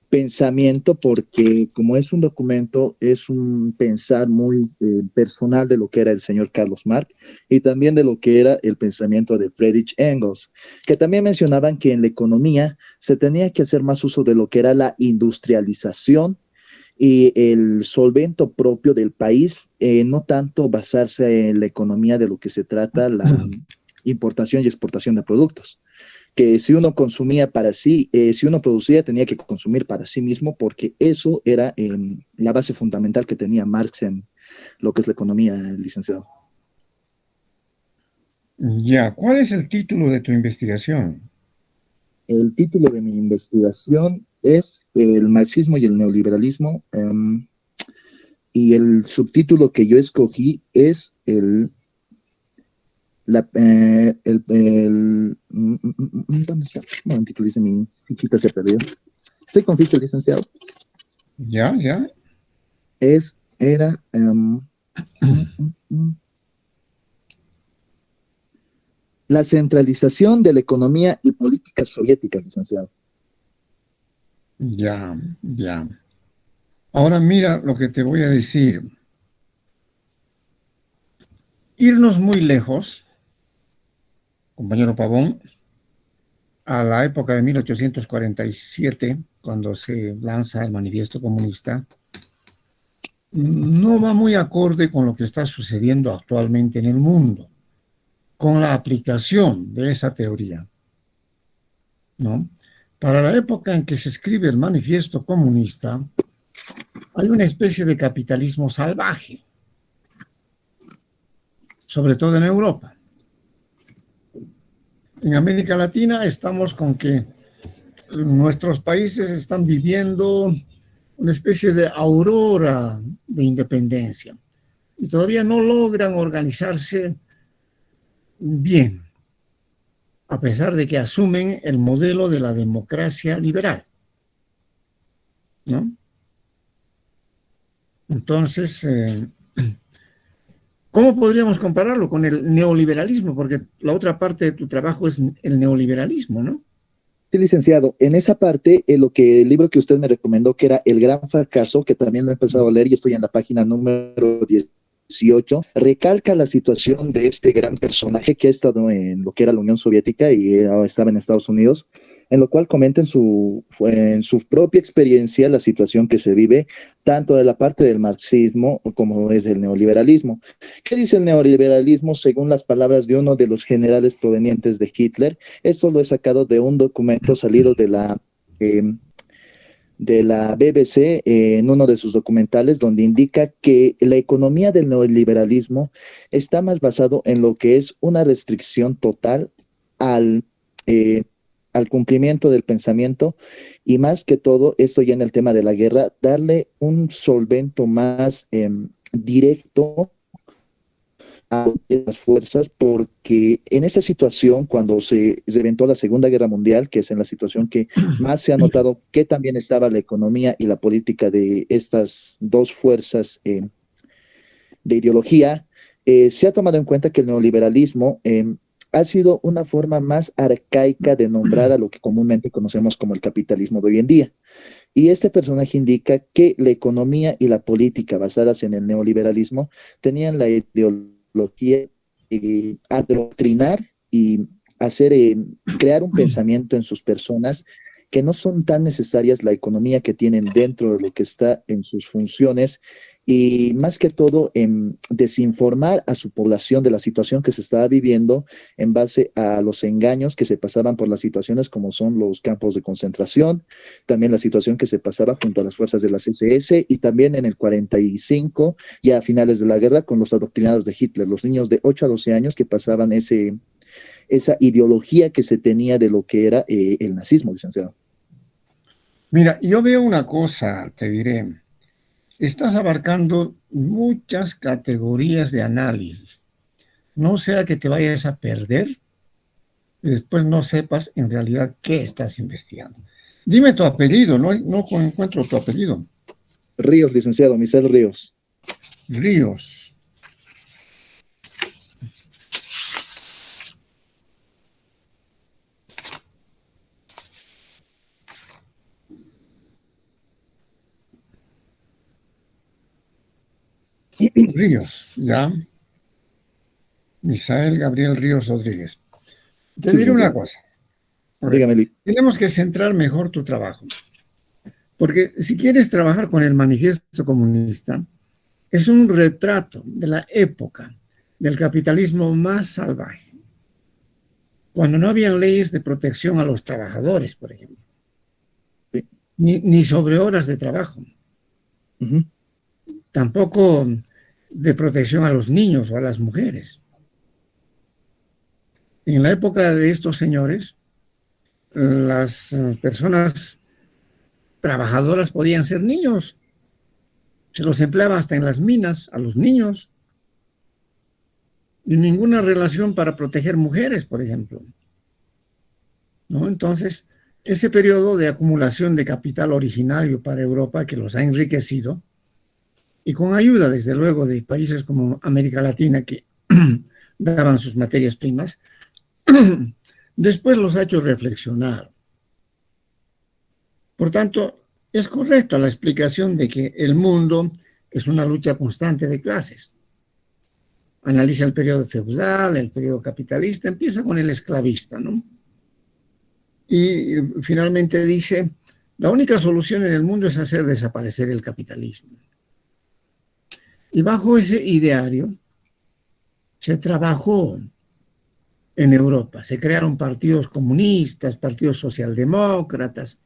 pensamiento, porque como es un documento, es un pensar muy personal de lo que era el señor Carlos Marx y también de lo que era el pensamiento de Friedrich Engels, que también mencionaban que en la economía se tenía que hacer más uso de lo que era la industrialización y el solvento propio del país, no tanto basarse en la economía de lo que se trata, la importación y exportación de productos. Que si uno consumía para sí, si uno producía, tenía que consumir para sí mismo, porque eso era la base fundamental que tenía Marx en lo que es la economía, licenciado. Ya, ¿cuál es el título de tu investigación? El título de mi investigación es El marxismo y el neoliberalismo, y el subtítulo que yo escogí es ¿dónde está? Un momentito, dice mi fichita se perdió. Estoy con ficha, licenciado. Ya, ya. Era la centralización de la economía y política soviética, licenciado. Ya, ya. Ahora mira lo que te voy a decir. Irnos muy lejos, compañero Pavón, a la época de 1847, cuando se lanza el Manifiesto Comunista, no va muy acorde con lo que está sucediendo actualmente en el mundo, con la aplicación de esa teoría, ¿no? Para la época en que se escribe el Manifiesto Comunista, hay una especie de capitalismo salvaje, sobre todo en Europa. En América Latina estamos con que nuestros países están viviendo una especie de aurora de independencia y todavía no logran organizarse bien, a pesar de que asumen el modelo de la democracia liberal, ¿no? Entonces, ¿cómo podríamos compararlo con el neoliberalismo? Porque la otra parte de tu trabajo es el neoliberalismo, ¿no? Sí, licenciado. En esa parte, el libro que usted me recomendó, que era El Gran Fracaso, que también lo he empezado a leer y estoy en la página número 18, recalca la situación de este gran personaje que ha estado en lo que era la Unión Soviética y ahora estaba en Estados Unidos, en lo cual comenta en su propia experiencia la situación que se vive, tanto de la parte del marxismo como es el neoliberalismo. ¿Qué dice el neoliberalismo según las palabras de uno de los generales provenientes de Hitler? Esto lo he sacado de un documento salido de la BBC en uno de sus documentales, donde indica que la economía del neoliberalismo está más basado en lo que es una restricción total al, eh, al cumplimiento del pensamiento y más que todo, esto ya en el tema de la guerra, darle un solvento más directo a las fuerzas, porque en esa situación, cuando se eventó la Segunda Guerra Mundial, que es en la situación que más se ha notado que también estaba la economía y la política de estas dos fuerzas de ideología, se ha tomado en cuenta que el neoliberalismo ha sido una forma más arcaica de nombrar a lo que comúnmente conocemos como el capitalismo de hoy en día. Y este personaje indica que la economía y la política basadas en el neoliberalismo tenían la ideología adoctrinar y hacer, crear un pensamiento en sus personas que no son tan necesarias la economía que tienen dentro de lo que está en sus funciones y más que todo en desinformar a su población de la situación que se estaba viviendo en base a los engaños que se pasaban por las situaciones como son los campos de concentración, también la situación que se pasaba junto a las fuerzas de las SS y también en el 45, ya a finales de la guerra, con los adoctrinados de Hitler, los niños de 8 a 12 años que pasaban esa ideología que se tenía de lo que era el nazismo, licenciado. Mira, yo veo una cosa, te diré. Estás abarcando muchas categorías de análisis. No sea que te vayas a perder y después no sepas en realidad qué estás investigando. Dime tu apellido, no encuentro tu apellido. Ríos, licenciado, Misael Ríos. Ríos. Ríos, ya. Misael Gabriel Ríos Rodríguez. Te Sí, diré una licenciado. cosa. A ver, Dígame. tenemos que centrar mejor tu trabajo. Porque si quieres trabajar con el manifiesto comunista, es un retrato de la época del capitalismo más salvaje, cuando no habían leyes de protección a los trabajadores, por ejemplo, Sí. ni sobre horas de trabajo, Ujú. tampoco de protección a los niños o a las mujeres. En la época de estos señores, las personas trabajadoras podían ser niños. Se los empleaba hasta en las minas a los niños. Y ninguna relación para proteger mujeres, por ejemplo, ¿no? Entonces, ese periodo de acumulación de capital originario para Europa que los ha enriquecido, y con ayuda, desde luego, de países como América Latina que daban sus materias primas, después los ha hecho reflexionar. Por tanto, es correcta la explicación de que el mundo es una lucha constante de clases. Analiza el periodo feudal, el periodo capitalista, empieza con el esclavista, ¿no? Y finalmente dice, la única solución en el mundo es hacer desaparecer el capitalismo. Y bajo ese ideario se trabajó en Europa, se crearon partidos comunistas, partidos socialdemócratas,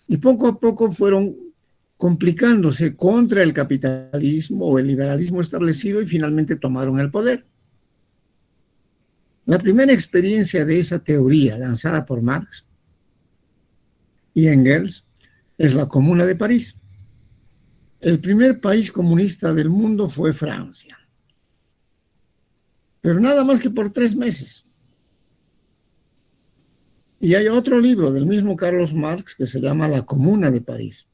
y poco a poco fueron complicándose contra el capitalismo o el liberalismo establecido y finalmente tomaron el poder. La primera experiencia de esa teoría lanzada por Marx y Engels es la Comuna de París. El primer país comunista del mundo fue Francia, pero nada más que por 3 meses. Y hay otro libro del mismo Carlos Marx que se llama La Comuna de París,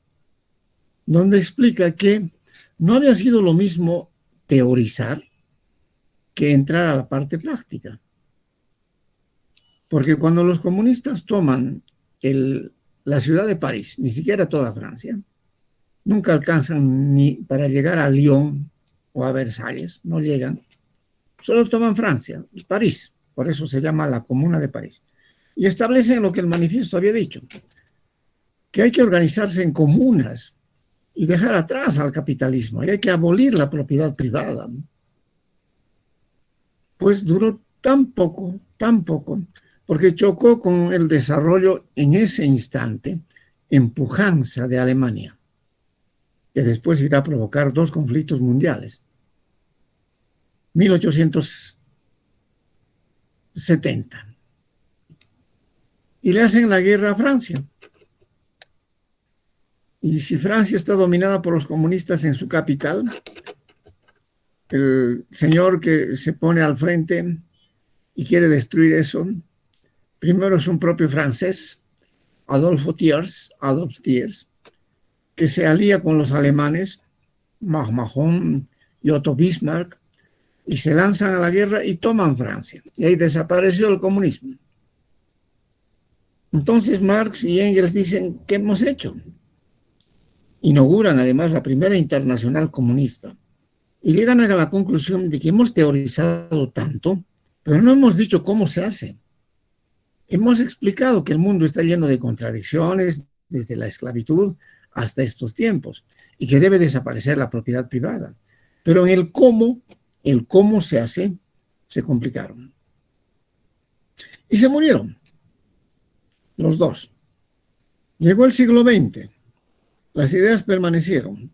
donde explica que no había sido lo mismo teorizar que entrar a la parte práctica. Porque cuando los comunistas toman la ciudad de París, ni siquiera toda Francia, nunca alcanzan ni para llegar a Lyon o a Versalles, no llegan, solo toman Francia, París, por eso se llama la Comuna de París. Y establecen lo que el manifiesto había dicho, que hay que organizarse en comunas y dejar atrás al capitalismo, y hay que abolir la propiedad privada. Pues duró tan poco, porque chocó con el desarrollo en ese instante en pujanza de Alemania, que después irá a provocar 2 conflictos mundiales. 1870. Y le hacen la guerra a Francia. Y si Francia está dominada por los comunistas en su capital, el señor que se pone al frente y quiere destruir eso, primero es un propio francés, Adolphe Thiers, que se alía con los alemanes, Mahon y Otto Bismarck, y se lanzan a la guerra y toman Francia. Y ahí desapareció el comunismo. Entonces Marx y Engels dicen, ¿qué hemos hecho? Inauguran además la primera internacional comunista y llegan a la conclusión de que hemos teorizado tanto, pero no hemos dicho cómo se hace. Hemos explicado que el mundo está lleno de contradicciones desde la esclavitud hasta estos tiempos y que debe desaparecer la propiedad privada. Pero en el cómo se hace, se complicaron. Y se murieron los dos. Llegó el siglo XX, las ideas permanecieron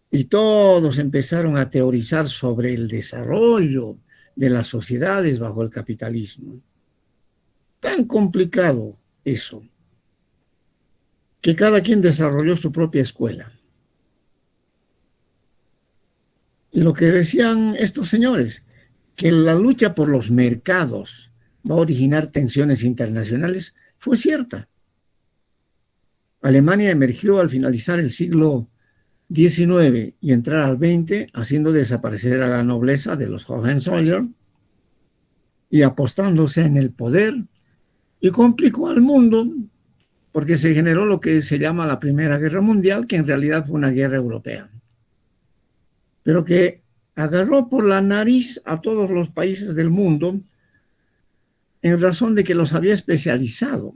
y todos empezaron a teorizar sobre el desarrollo de las sociedades bajo el capitalismo. Tan complicado eso, que cada quien desarrolló su propia escuela. Y lo que decían estos señores, que la lucha por los mercados va a originar tensiones internacionales, fue cierta. Alemania emergió al finalizar el siglo XIX y entrar al XX, haciendo desaparecer a la nobleza de los Hohenzollern y apostándose en el poder, y complicó al mundo porque se generó lo que se llama la Primera Guerra Mundial, que en realidad fue una guerra europea, pero que agarró por la nariz a todos los países del mundo en razón de que los había especializado.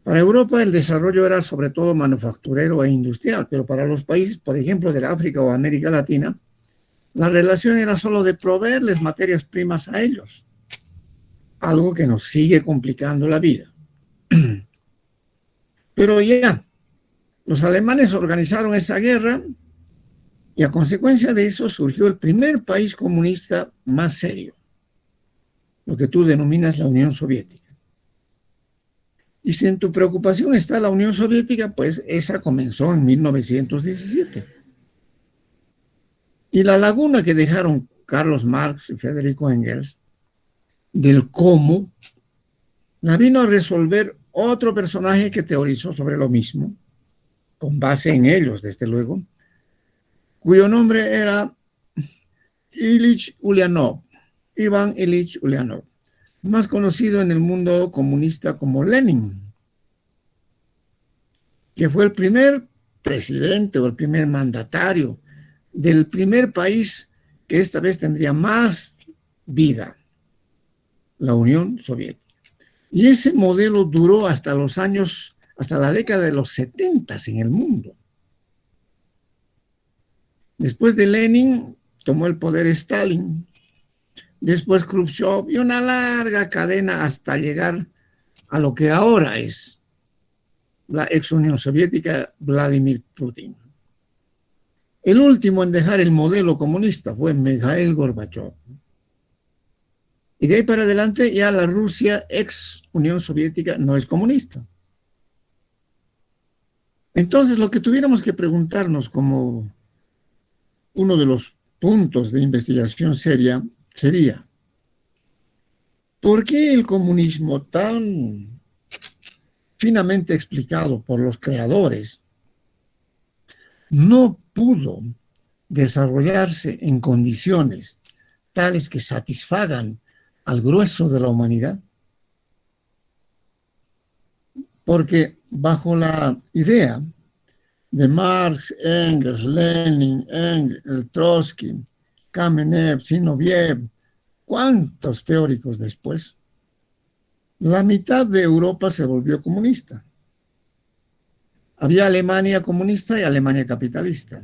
Para Europa el desarrollo era sobre todo manufacturero e industrial, pero para los países, por ejemplo, de África o América Latina, la relación era solo de proveerles materias primas a ellos, algo que nos sigue complicando la vida. Pero ya, los alemanes organizaron esa guerra y a consecuencia de eso surgió el primer país comunista más serio, lo que tú denominas la Unión Soviética. Y si en tu preocupación está la Unión Soviética, pues esa comenzó en 1917. Y la laguna que dejaron Carlos Marx y Federico Engels del cómo la vino a resolver otro personaje que teorizó sobre lo mismo, con base en ellos, desde luego, cuyo nombre era Ilich Ulyanov, Iván Ilich Ulyanov, más conocido en el mundo comunista como Lenin, que fue el primer presidente o el primer mandatario del primer país que esta vez tendría más vida, la Unión Soviética. Y ese modelo duró hasta la década de los 70 en el mundo. Después de Lenin, tomó el poder Stalin, después Khrushchev y una larga cadena hasta llegar a lo que ahora es la ex Unión Soviética, Vladimir Putin. El último en dejar el modelo comunista fue Mikhail Gorbachev. Y de ahí para adelante ya la Rusia ex Unión Soviética no es comunista. Entonces lo que tuviéramos que preguntarnos como uno de los puntos de investigación seria sería, ¿por qué el comunismo tan finamente explicado por los creadores no pudo desarrollarse en condiciones tales que satisfagan al grueso de la humanidad? Porque bajo la idea de Marx, Engels, Lenin, Trotsky, Kamenev, Zinoviev, ¿cuántos teóricos después? La mitad de Europa se volvió comunista. Había Alemania comunista y Alemania capitalista.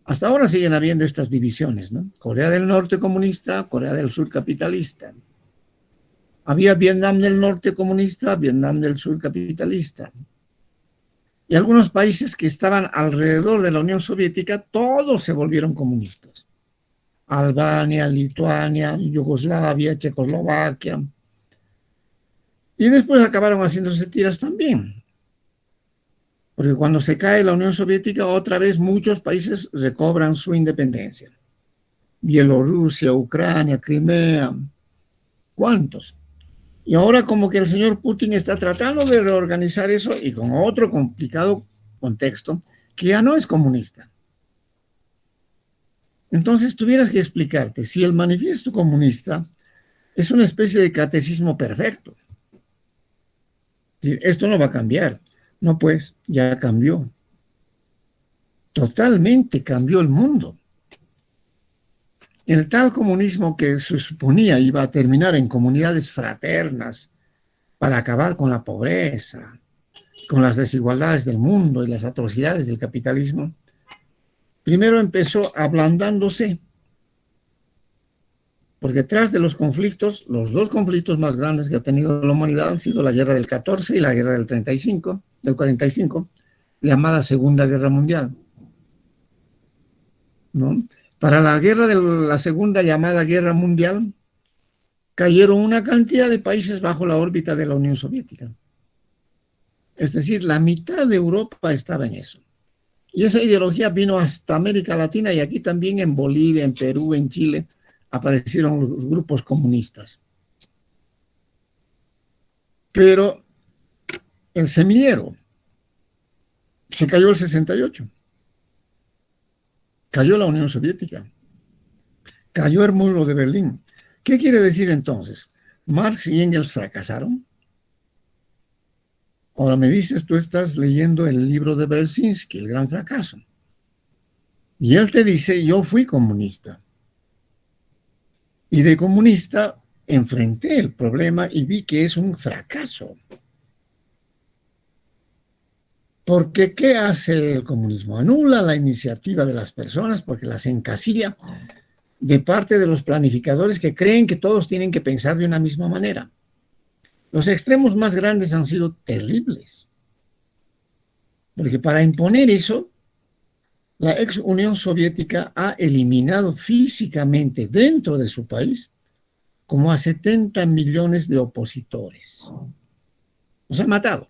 Hasta ahora siguen habiendo estas divisiones, ¿no? Corea del Norte comunista, Corea del Sur capitalista. Había Vietnam del Norte comunista, Vietnam del Sur capitalista. Y algunos países que estaban alrededor de la Unión Soviética, todos se volvieron comunistas. Albania, Lituania, Yugoslavia, Checoslovaquia. Y después acabaron haciéndose tiras también. Porque cuando se cae la Unión Soviética, otra vez muchos países recobran su independencia. Bielorrusia, Ucrania, Crimea, ¿cuántos? Y ahora como que el señor Putin está tratando de reorganizar eso y con otro complicado contexto, que ya no es comunista. Entonces tuvieras que explicarte si el manifiesto comunista es una especie de catecismo perfecto. Esto no va a cambiar. No, pues, ya cambió. Totalmente cambió el mundo. El tal comunismo que se suponía iba a terminar en comunidades fraternas para acabar con la pobreza, con las desigualdades del mundo y las atrocidades del capitalismo, primero empezó ablandándose, porque tras de los conflictos, los dos conflictos más grandes que ha tenido la humanidad han sido la guerra del 14 y la guerra del 45, llamada Segunda Guerra Mundial, ¿no? Para la guerra de la segunda llamada Guerra Mundial, cayeron una cantidad de países bajo la órbita de la Unión Soviética. Es decir, la mitad de Europa estaba en eso. Y esa ideología vino hasta América Latina y aquí también en Bolivia, en Perú, en Chile, aparecieron los grupos comunistas. Pero el semillero se cayó el 68. Cayó la Unión Soviética, cayó el muro de Berlín. ¿Qué quiere decir entonces? ¿Marx y Engels fracasaron? Ahora me dices, tú estás leyendo el libro de Brzezinski, El Gran Fracaso. Y él te dice, yo fui comunista. Y de comunista enfrenté el problema y vi que es un fracaso. Porque ¿qué hace el comunismo? Anula la iniciativa de las personas porque las encasilla de parte de los planificadores que creen que todos tienen que pensar de una misma manera. Los extremos más grandes han sido terribles. Porque para imponer eso, la ex Unión Soviética ha eliminado físicamente dentro de su país como a 70 millones de opositores. Los ha matado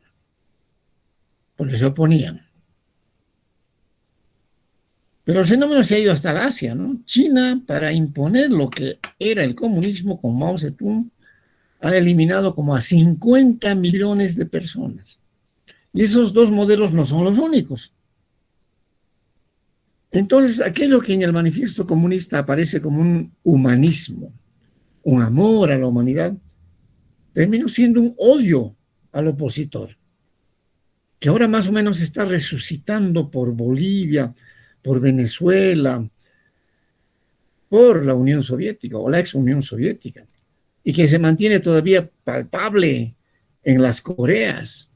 porque se oponían. Pero el fenómeno se ha ido hasta Asia, ¿no? China, para imponer lo que era el comunismo con Mao Zedong, ha eliminado como a 50 millones de personas. Y esos dos modelos no son los únicos. Entonces, aquello que en el manifiesto comunista aparece como un humanismo, un amor a la humanidad, terminó siendo un odio al opositor, que ahora más o menos está resucitando por Bolivia, por Venezuela, por la Unión Soviética o la ex Unión Soviética, y que se mantiene todavía palpable en las Coreas,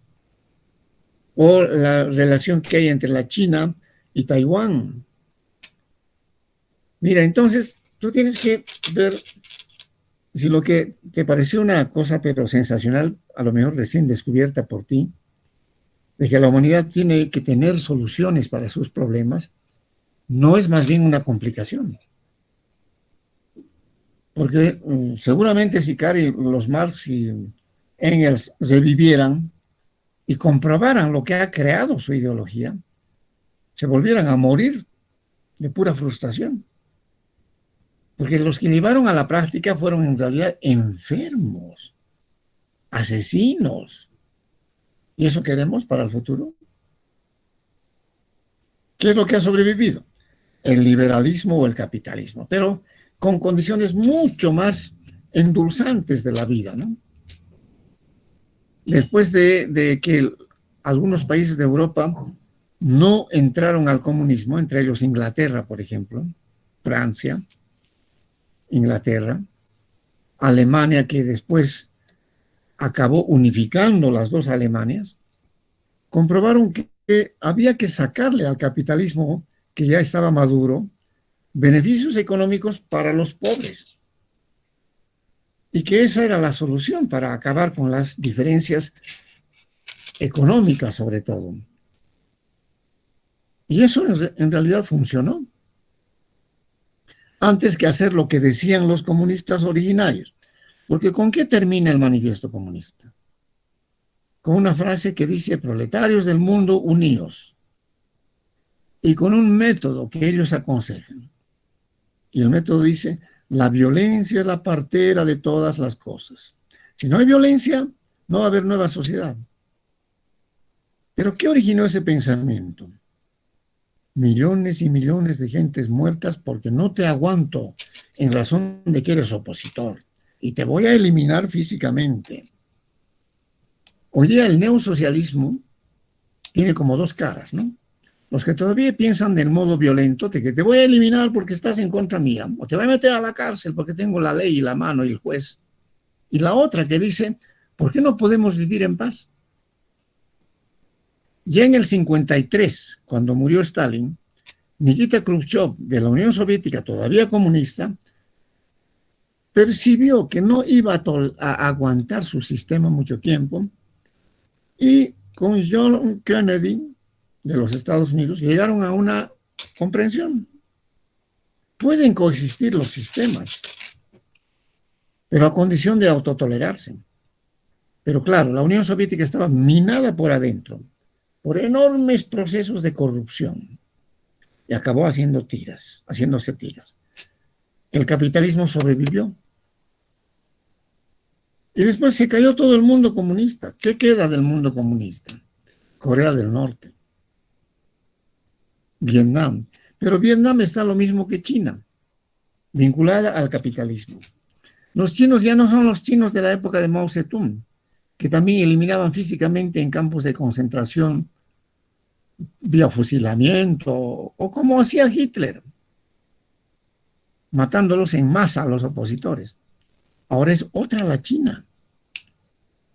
o la relación que hay entre la China y Taiwán. Mira, entonces tú tienes que ver si lo que te pareció una cosa pero sensacional, a lo mejor recién descubierta por ti, de que la humanidad tiene que tener soluciones para sus problemas, no es más bien una complicación. Porque seguramente si los Marx y Engels revivieran y comprobaran lo que ha creado su ideología, se volvieran a morir de pura frustración. Porque los que llevaron a la práctica fueron en realidad enfermos, asesinos. ¿Y eso queremos para el futuro? ¿Qué es lo que ha sobrevivido? El liberalismo o el capitalismo, pero con condiciones mucho más endulzantes de la vida, ¿no? Después de que algunos países de Europa no entraron al comunismo, entre ellos Inglaterra, por ejemplo, Francia, Inglaterra, Alemania, que después acabó unificando las dos Alemanias, comprobaron que había que sacarle al capitalismo, que ya estaba maduro, beneficios económicos para los pobres. Y que esa era la solución para acabar con las diferencias económicas, sobre todo. Y eso en realidad funcionó. Antes que hacer lo que decían los comunistas originarios. Porque ¿con qué termina el manifiesto comunista? Con una frase que dice: proletarios del mundo, unidos. Y con un método que ellos aconsejan. Y el método dice: la violencia es la partera de todas las cosas. Si no hay violencia, no va a haber nueva sociedad. ¿Pero qué originó ese pensamiento? Millones y millones de gentes muertas porque no te aguanto en razón de que eres opositor y te voy a eliminar físicamente. Hoy día el neosocialismo tiene como dos caras, ¿no? Los que todavía piensan del modo violento, de que te voy a eliminar porque estás en contra mía, o te voy a meter a la cárcel porque tengo la ley y la mano y el juez. Y la otra que dice: ¿por qué no podemos vivir en paz? Ya en el 53, cuando murió Stalin, Nikita Khrushchev, de la Unión Soviética, todavía comunista, percibió que no iba a aguantar su sistema mucho tiempo, y con John Kennedy, de los Estados Unidos, llegaron a una comprensión. Pueden coexistir los sistemas, pero a condición de autotolerarse. Pero claro, la Unión Soviética estaba minada por adentro, por enormes procesos de corrupción, y acabó haciéndose tiras. El capitalismo sobrevivió. Y después se cayó todo el mundo comunista. ¿Qué queda del mundo comunista? Corea del Norte, Vietnam. Pero Vietnam está lo mismo que China, vinculada al capitalismo. Los chinos ya no son los chinos de la época de Mao Zedong, que también eliminaban físicamente en campos de concentración vía fusilamiento, o como hacía Hitler, matándolos en masa a los opositores. Ahora es otra la China.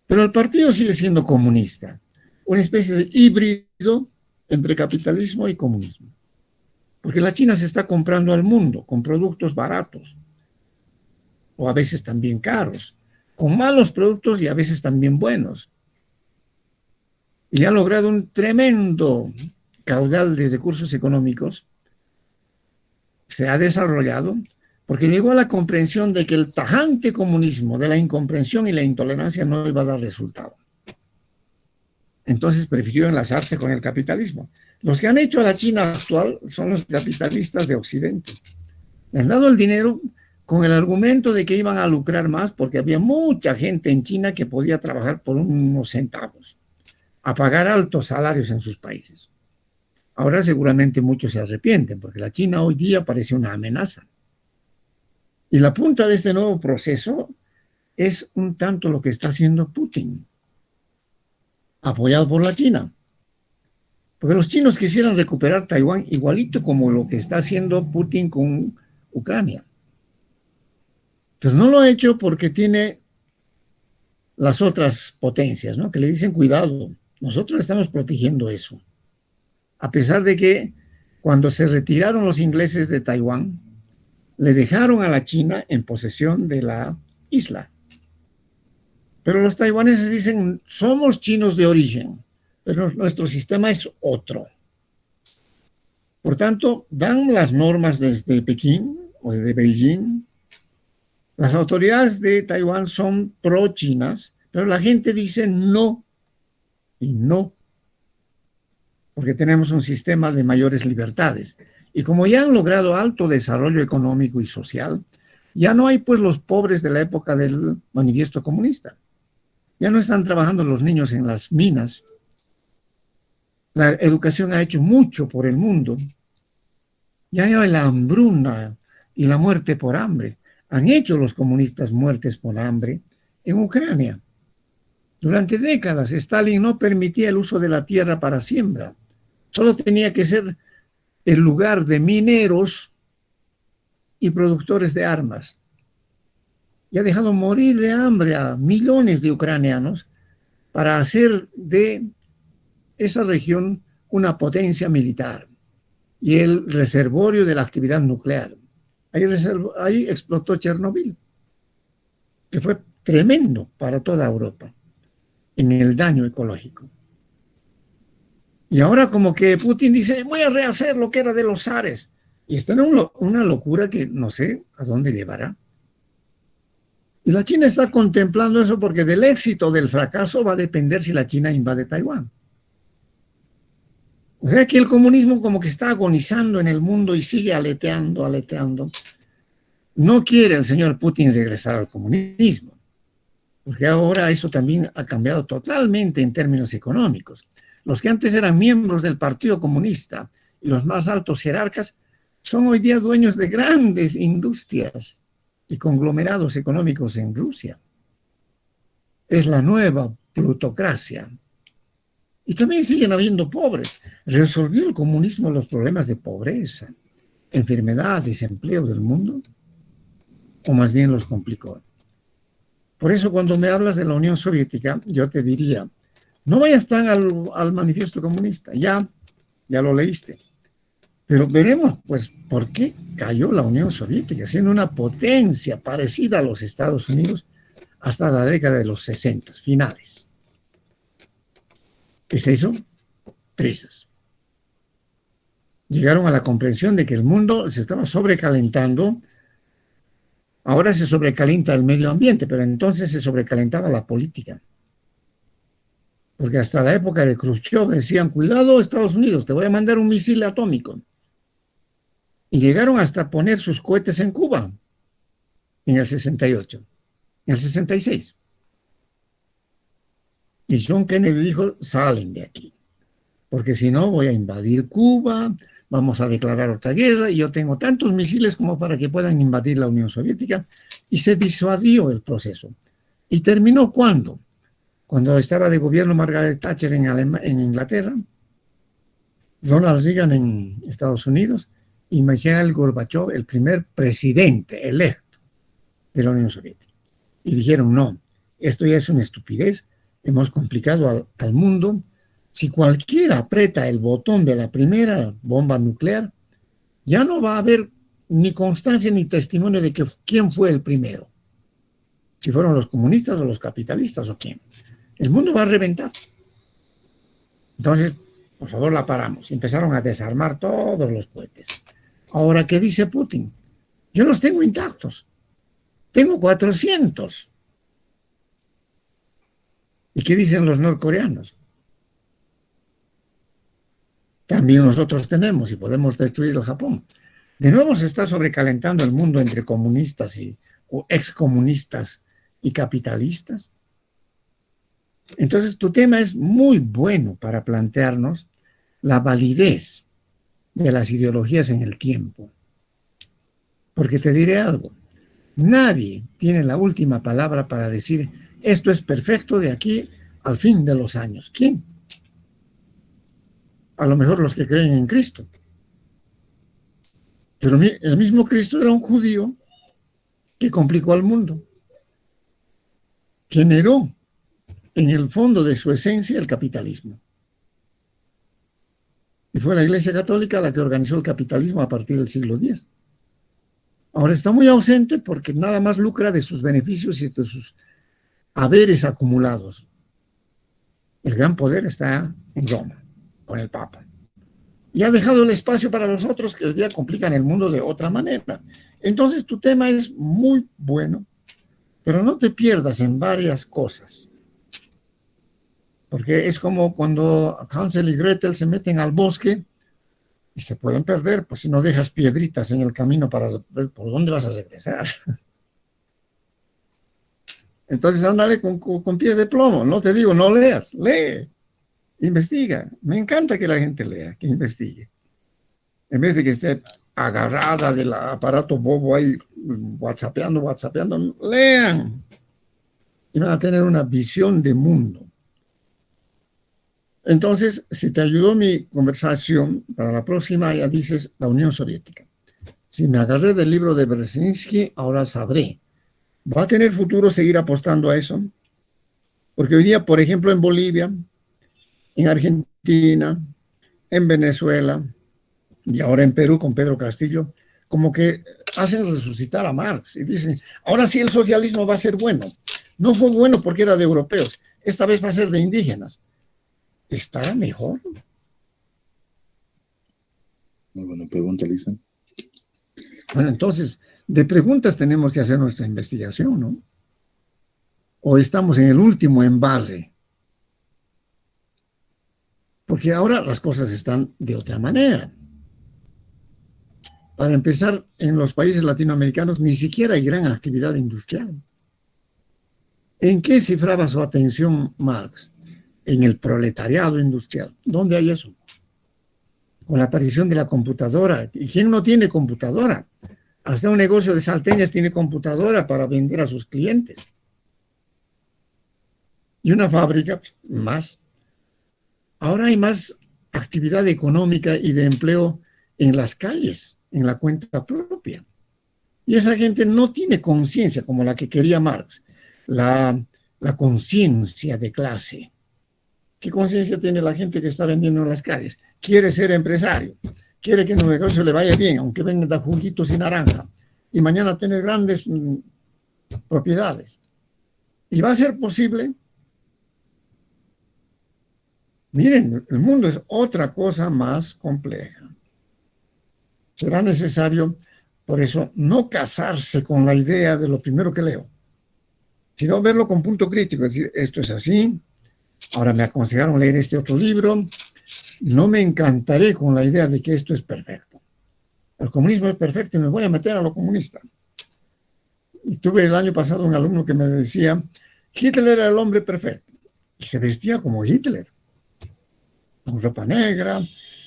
Pero el partido sigue siendo comunista, una especie de híbrido entre capitalismo y comunismo. Porque la China se está comprando al mundo con productos baratos, o a veces también caros, con malos productos y a veces también buenos. Y ha logrado un tremendo caudal de recursos económicos, se ha desarrollado, porque llegó a la comprensión de que el tajante comunismo de la incomprensión y la intolerancia no iba a dar resultado. Entonces prefirió enlazarse con el capitalismo. Los que han hecho a la China actual son los capitalistas de Occidente. Le han dado el dinero con el argumento de que iban a lucrar más porque había mucha gente en China que podía trabajar por unos centavos, a pagar altos salarios en sus países. Ahora seguramente muchos se arrepienten porque la China hoy día parece una amenaza. Y la punta de este nuevo proceso es un tanto lo que está haciendo Putin, apoyado por la China. Porque los chinos quisieran recuperar Taiwán igualito como lo que está haciendo Putin con Ucrania. Pues no lo ha hecho porque tiene las otras potencias, ¿no? Que le dicen cuidado, nosotros estamos protegiendo eso. A pesar de que cuando se retiraron los ingleses de Taiwán, le dejaron a la China en posesión de la isla. Pero los taiwaneses dicen, somos chinos de origen, pero nuestro sistema es otro. Por tanto, dan las normas desde Pekín o desde Beijing. Las autoridades de Taiwán son pro-chinas, pero la gente dice no y no, porque tenemos un sistema de mayores libertades. Y como ya han logrado alto desarrollo económico y social, ya no hay pues los pobres de la época del manifiesto comunista. Ya no están trabajando los niños en las minas. La educación ha hecho mucho por el mundo. Ya no hay la hambruna y la muerte por hambre. Han hecho los comunistas muertes por hambre en Ucrania. Durante décadas, Stalin no permitía el uso de la tierra para siembra. Solo tenía que ser el lugar de mineros y productores de armas. Y ha dejado morir de hambre a millones de ucranianos para hacer de esa región una potencia militar y el reservorio de la actividad nuclear. Ahí explotó Chernobyl, que fue tremendo para toda Europa en el daño ecológico. Y ahora como que Putin dice, voy a rehacer lo que era de los zares. Y está en una locura que no sé a dónde llevará. Y la China está contemplando eso porque del éxito o del fracaso va a depender si la China invade Taiwán. O sea que el comunismo como que está agonizando en el mundo y sigue aleteando, aleteando. No quiere el señor Putin regresar al comunismo, porque ahora eso también ha cambiado totalmente en términos económicos. Los que antes eran miembros del Partido Comunista y los más altos jerarcas son hoy día dueños de grandes industrias y conglomerados económicos en Rusia. Es la nueva plutocracia. Y también siguen habiendo pobres. ¿Resolvió el comunismo los problemas de pobreza, enfermedad, desempleo del mundo? ¿O más bien los complicó? Por eso cuando me hablas de la Unión Soviética, yo te diría, no vayas tan al manifiesto comunista, ya lo leíste. Pero veremos, pues, por qué cayó la Unión Soviética, siendo una potencia parecida a los Estados Unidos hasta la década de los 60, finales. ¿Qué se hizo? Prisas. Llegaron a la comprensión de que el mundo se estaba sobrecalentando. Ahora se sobrecalienta el medio ambiente, pero entonces se sobrecalentaba la política. Porque hasta la época de Khrushchev decían, cuidado Estados Unidos, te voy a mandar un misil atómico. Y llegaron hasta poner sus cohetes en Cuba en el 68, en el 66. Y John Kennedy dijo, salen de aquí. porque si no voy a invadir Cuba, vamos a declarar otra guerra, y yo tengo tantos misiles como para que puedan invadir la Unión Soviética, y se disuadió el proceso. ¿Y terminó cuándo? Cuando estaba de gobierno Margaret Thatcher en Inglaterra, Ronald Reagan en Estados Unidos y Mikhail Gorbachev, el primer presidente electo de la Unión Soviética. Y dijeron, no, esto ya es una estupidez, hemos complicado al mundo. Si cualquiera aprieta el botón de la primera bomba nuclear, ya no va a haber ni constancia ni testimonio de que quién fue el primero. Si fueron los comunistas o los capitalistas o quién. El mundo va a reventar. Entonces, por favor, la paramos. Empezaron a desarmar todos los cohetes. Ahora, ¿qué dice Putin? Yo los tengo intactos. Tengo 400. ¿Y qué dicen los norcoreanos? También nosotros tenemos y podemos destruir el Japón. De nuevo se está sobrecalentando el mundo entre comunistas o excomunistas y capitalistas. Entonces, tu tema es muy bueno para plantearnos la validez de las ideologías en el tiempo. Porque te diré algo, nadie tiene la última palabra para decir esto es perfecto de aquí al fin de los años. ¿Quién? A lo mejor los que creen en Cristo. Pero el mismo Cristo era un judío que complicó al mundo. Generó en el fondo de su esencia el capitalismo. Y fue la Iglesia Católica la que organizó el capitalismo a partir del siglo X. Ahora está muy ausente porque nada más lucra de sus beneficios y de sus haberes acumulados. El gran poder está en Roma, con el Papa. Y ha dejado el espacio para los otros que hoy día complican el mundo de otra manera. Entonces tu tema es muy bueno, pero no te pierdas en varias cosas. Porque es como cuando Hansel y Gretel se meten al bosque y se pueden perder, pues si no dejas piedritas en el camino para ver por dónde vas a regresar. Entonces ándale con pies de plomo, no te digo, no leas, lee, investiga. Me encanta que la gente lea, que investigue. En vez de que esté agarrada del aparato bobo ahí, whatsappeando, lean. Y van a tener una visión de mundo. Entonces, si te ayudó mi conversación, para la próxima ya dices la Unión Soviética. Si me agarré del libro de Brzezinski, ahora sabré. ¿Va a tener futuro seguir apostando a eso? Porque hoy día, por ejemplo, en Bolivia, en Argentina, en Venezuela y ahora en Perú con Pedro Castillo, como que hacen resucitar a Marx y dicen, ahora sí el socialismo va a ser bueno. No fue bueno porque era de europeos, esta vez va a ser de indígenas. ¿Estará mejor? Muy buena pregunta, Lisa. Bueno, entonces, de preguntas tenemos que hacer nuestra investigación, ¿no? O estamos en el último embarre. Porque ahora las cosas están de otra manera. Para empezar, en los países latinoamericanos ni siquiera hay gran actividad industrial. ¿En qué cifraba su atención Marx? En el proletariado industrial. ¿Dónde hay eso? Con la aparición de la computadora. ¿Y quién no tiene computadora? Hasta un negocio de salteñas tiene computadora para vender a sus clientes. Y una fábrica, pues, más. Ahora hay más actividad económica y de empleo en las calles, en la cuenta propia. Y esa gente no tiene conciencia como la que quería Marx, la conciencia de clase. ¿Qué conciencia tiene la gente que está vendiendo en las calles? Quiere ser empresario, quiere que el negocio le vaya bien, aunque venda juguitos y naranja, y mañana tener grandes propiedades. ¿Y va a ser posible? Miren, el mundo es otra cosa más compleja. Será necesario, por eso, no casarse con la idea de lo primero que leo, sino verlo con punto crítico, es decir, esto es así. Ahora me aconsejaron leer este otro libro. No me encantaré con la idea de que esto es perfecto. El comunismo es perfecto y me voy a meter a lo comunista. Y tuve el año pasado un alumno que me decía, Hitler era el hombre perfecto. Y se vestía como Hitler. con ropa negra,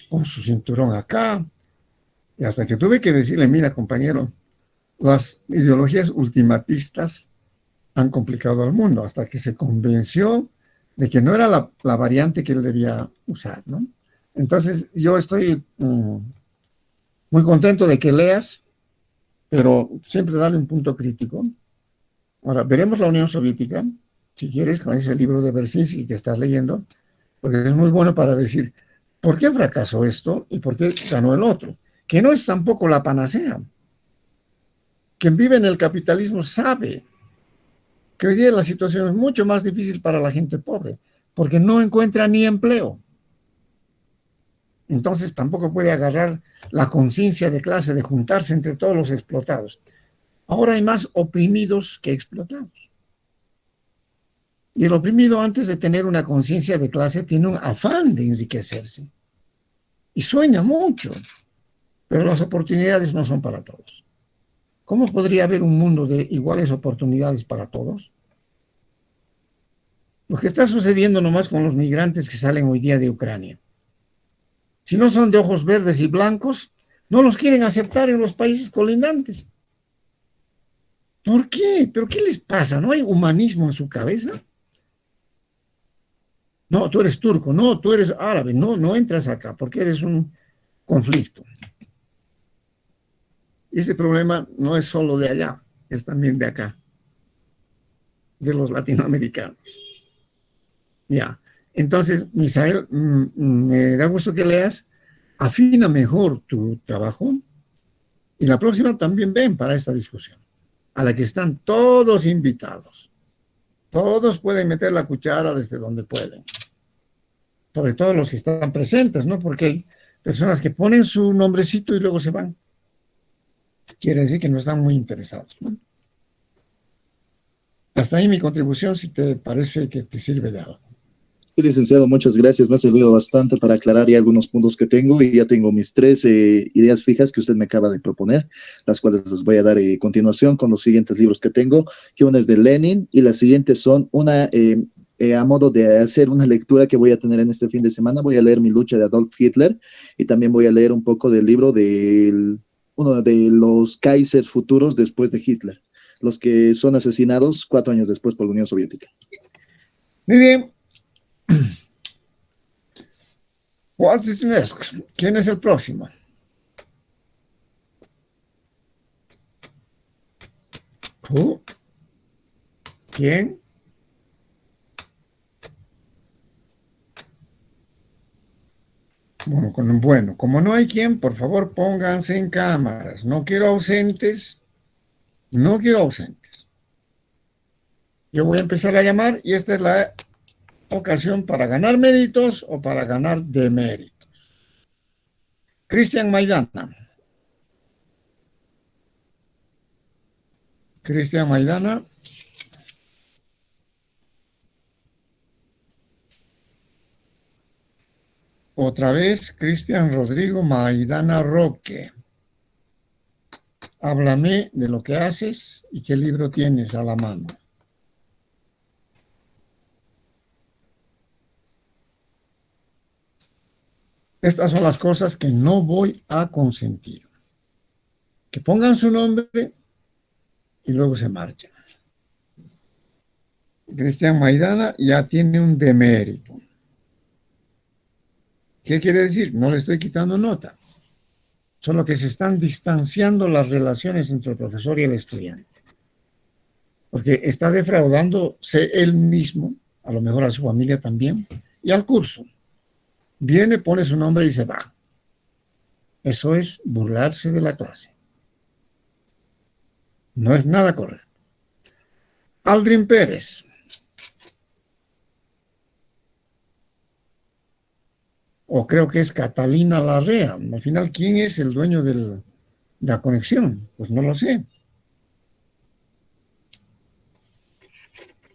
con su cinturón acá, y hasta que tuve que decirle, mira, compañero, las ideologías ultimatistas han complicado al mundo, hasta que se convenció de que no era la variante que él debía usar, ¿no? Entonces, yo estoy muy contento de que leas, pero siempre dale un punto crítico. Ahora, veremos la Unión Soviética, si quieres, con ese libro de Bersinski que estás leyendo, porque es muy bueno para decir, ¿por qué fracasó esto y por qué ganó el otro? Que no es tampoco la panacea. Quien vive en el capitalismo sabe que hoy día la situación es mucho más difícil para la gente pobre, porque no encuentra ni empleo. Entonces tampoco puede agarrar la conciencia de clase, de juntarse entre todos los explotados. Ahora hay más oprimidos que explotados. Y el oprimido, antes de tener una conciencia de clase, tiene un afán de enriquecerse. Y sueña mucho, pero las oportunidades no son para todos. ¿Cómo podría haber un mundo de iguales oportunidades para todos? Lo que está sucediendo nomás con los migrantes que salen hoy día de Ucrania. Si no son de ojos verdes y blancos, no los quieren aceptar en los países colindantes. ¿Por qué? ¿Pero qué les pasa? ¿No hay humanismo en su cabeza? No, tú eres turco, no, tú eres árabe, no, no entras acá porque eres un conflicto. Y ese problema no es solo de allá, es también de acá, de los latinoamericanos. Ya, entonces, Misael, me da gusto que leas, afina mejor tu trabajo y la próxima también ven para esta discusión, a la que están todos invitados. Todos pueden meter la cuchara desde donde pueden, sobre todo los que están presentes, ¿no? Porque hay personas que ponen su nombrecito y luego se van. Quiere decir que no están muy interesados, ¿no? Hasta ahí mi contribución, si te parece que te sirve de algo. Sí, licenciado, muchas gracias. Me ha servido bastante para aclarar ya algunos puntos que tengo y ya tengo mis tres ideas fijas que usted me acaba de proponer, las cuales les voy a dar a continuación con los siguientes libros que tengo, que una es de Lenin y las siguientes son una, a modo de hacer una lectura que voy a tener en este fin de semana. Voy a leer Mi lucha de Adolf Hitler y también voy a leer un poco del libro de uno de los Kaisers futuros después de Hitler, los que son asesinados 4 años después por la Unión Soviética. Muy bien. What's the next? ¿Quién es el próximo? ¿Who? ¿Quién? Bueno, como no hay quien, por favor pónganse en cámaras. No quiero ausentes. No quiero ausentes. Yo voy a empezar a llamar y esta es la ocasión para ganar méritos o para ganar deméritos. Cristian Maidana. Cristian Maidana. Otra vez, Cristian Rodrigo Maidana Roque. Háblame de lo que haces y qué libro tienes a la mano. Estas son las cosas que no voy a consentir. Que pongan su nombre y luego se marchan. Cristian Maidana ya tiene un demérito. ¿Qué quiere decir? No le estoy quitando nota. Solo que se están distanciando las relaciones entre el profesor y el estudiante. Porque está defraudándose él mismo, a lo mejor a su familia también, y al curso. Viene, pone su nombre y se va. Eso es burlarse de la clase. No es nada correcto. Aldrin Pérez. O creo que es Catalina Larrea. Al final, ¿quién es el dueño de la conexión? Pues no lo sé.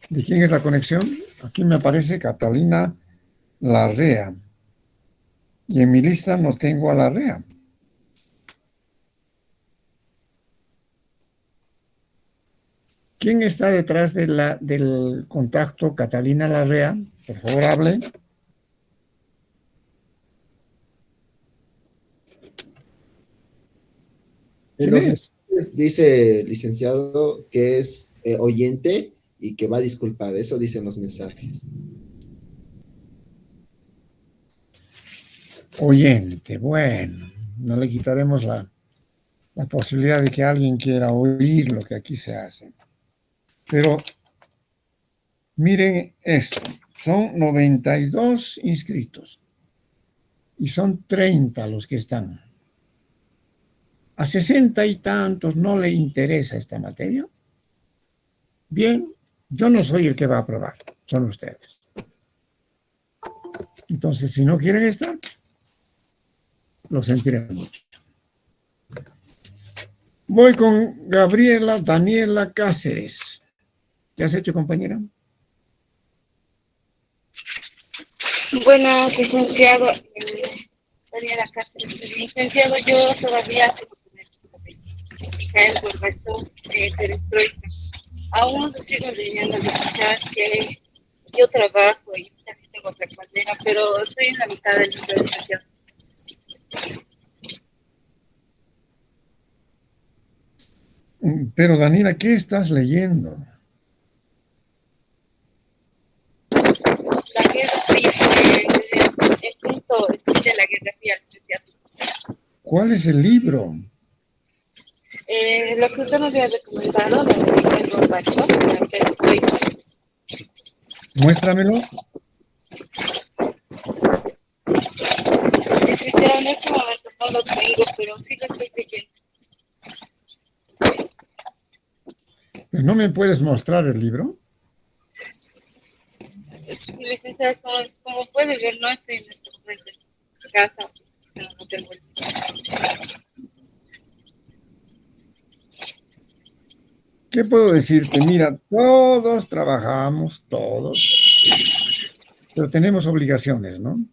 ¿De quién es la conexión? Aquí me aparece Catalina Larrea. Y en mi lista no tengo a Larrea. ¿Quién está detrás del contacto Catalina Larrea? Por favor, hable. En los mensajes dice, licenciado, que es oyente y que va a disculpar. Eso dicen los mensajes. Oyente, bueno, no le quitaremos la posibilidad de que alguien quiera oír lo que aquí se hace. Pero miren esto, son 92 inscritos y son 30 los que están. ¿A 60 y tantos no le interesa esta materia? Bien, yo no soy el que va a aprobar, son ustedes. Entonces, si no quieren estar, lo sentiré mucho. Voy con Gabriela Daniela Cáceres. ¿Qué has hecho, compañera? Buenas, licenciado. Daniela Cáceres. Licenciado, yo todavía el profesor perestroika. Aún sigo leyendo escuchar que yo trabajo y también tengo otra carrera, pero estoy en la mitad del libro de licenciado. Pero Daniela, ¿qué estás leyendo? La Guerra Fría, el punto de la Guerra Fría, licenciado. ¿Cuál es el libro? Lo que usted nos había recomendado, la de Gorbachev, que estoy. Muéstramelo. Licenciado, en este momento no lo tengo, pero sí lo estoy leyendo. ¿Pero no me puedes mostrar el libro? Licenciado, como puede ver, no estoy en este momento en casa, pero no tengo el libro. ¿Qué puedo decirte? Mira, todos trabajamos, todos, pero tenemos obligaciones, ¿no?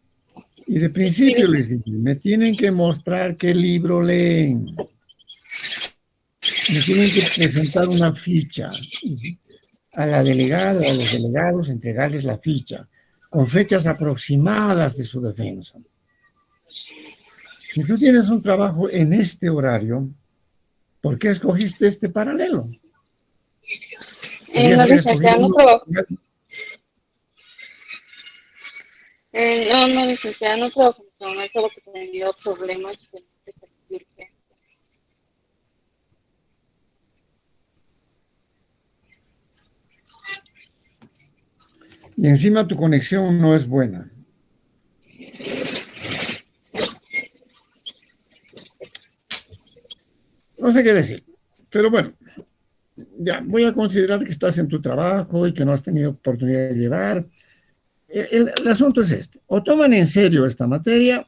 Y de principio les dije, me tienen que mostrar qué libro leen. Me tienen que presentar una ficha a la delegada o a los delegados, entregarles la ficha con fechas aproximadas de su defensa. Si tú tienes un trabajo en este horario, ¿por qué escogiste este paralelo? No, licenciado, no trabajo. No, licenciado, no trabajo con eso, lo que he tenido problemas con urgencia. Y encima tu conexión no es buena. No sé qué decir, pero bueno, ya voy a considerar que estás en tu trabajo y que no has tenido oportunidad de llevar. El asunto es este: o toman en serio esta materia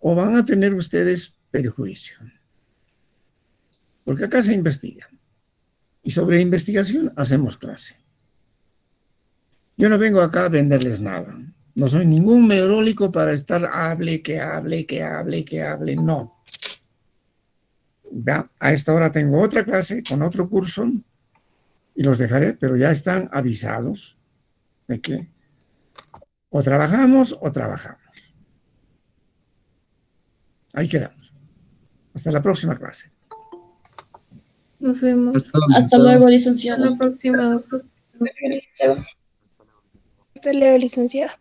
o van a tener ustedes perjuicio. Porque acá se investiga. Y sobre investigación hacemos clase. Yo no vengo acá a venderles nada. No soy ningún meteorólico para estar hable, que hable, que hable, que hable. No. Ya, a esta hora tengo otra clase con otro curso y los dejaré, pero ya están avisados de que o trabajamos o trabajamos. Ahí quedamos. Hasta la próxima clase. Nos vemos. Hasta luego, licenciado. Hasta la próxima. Hasta luego, licenciado.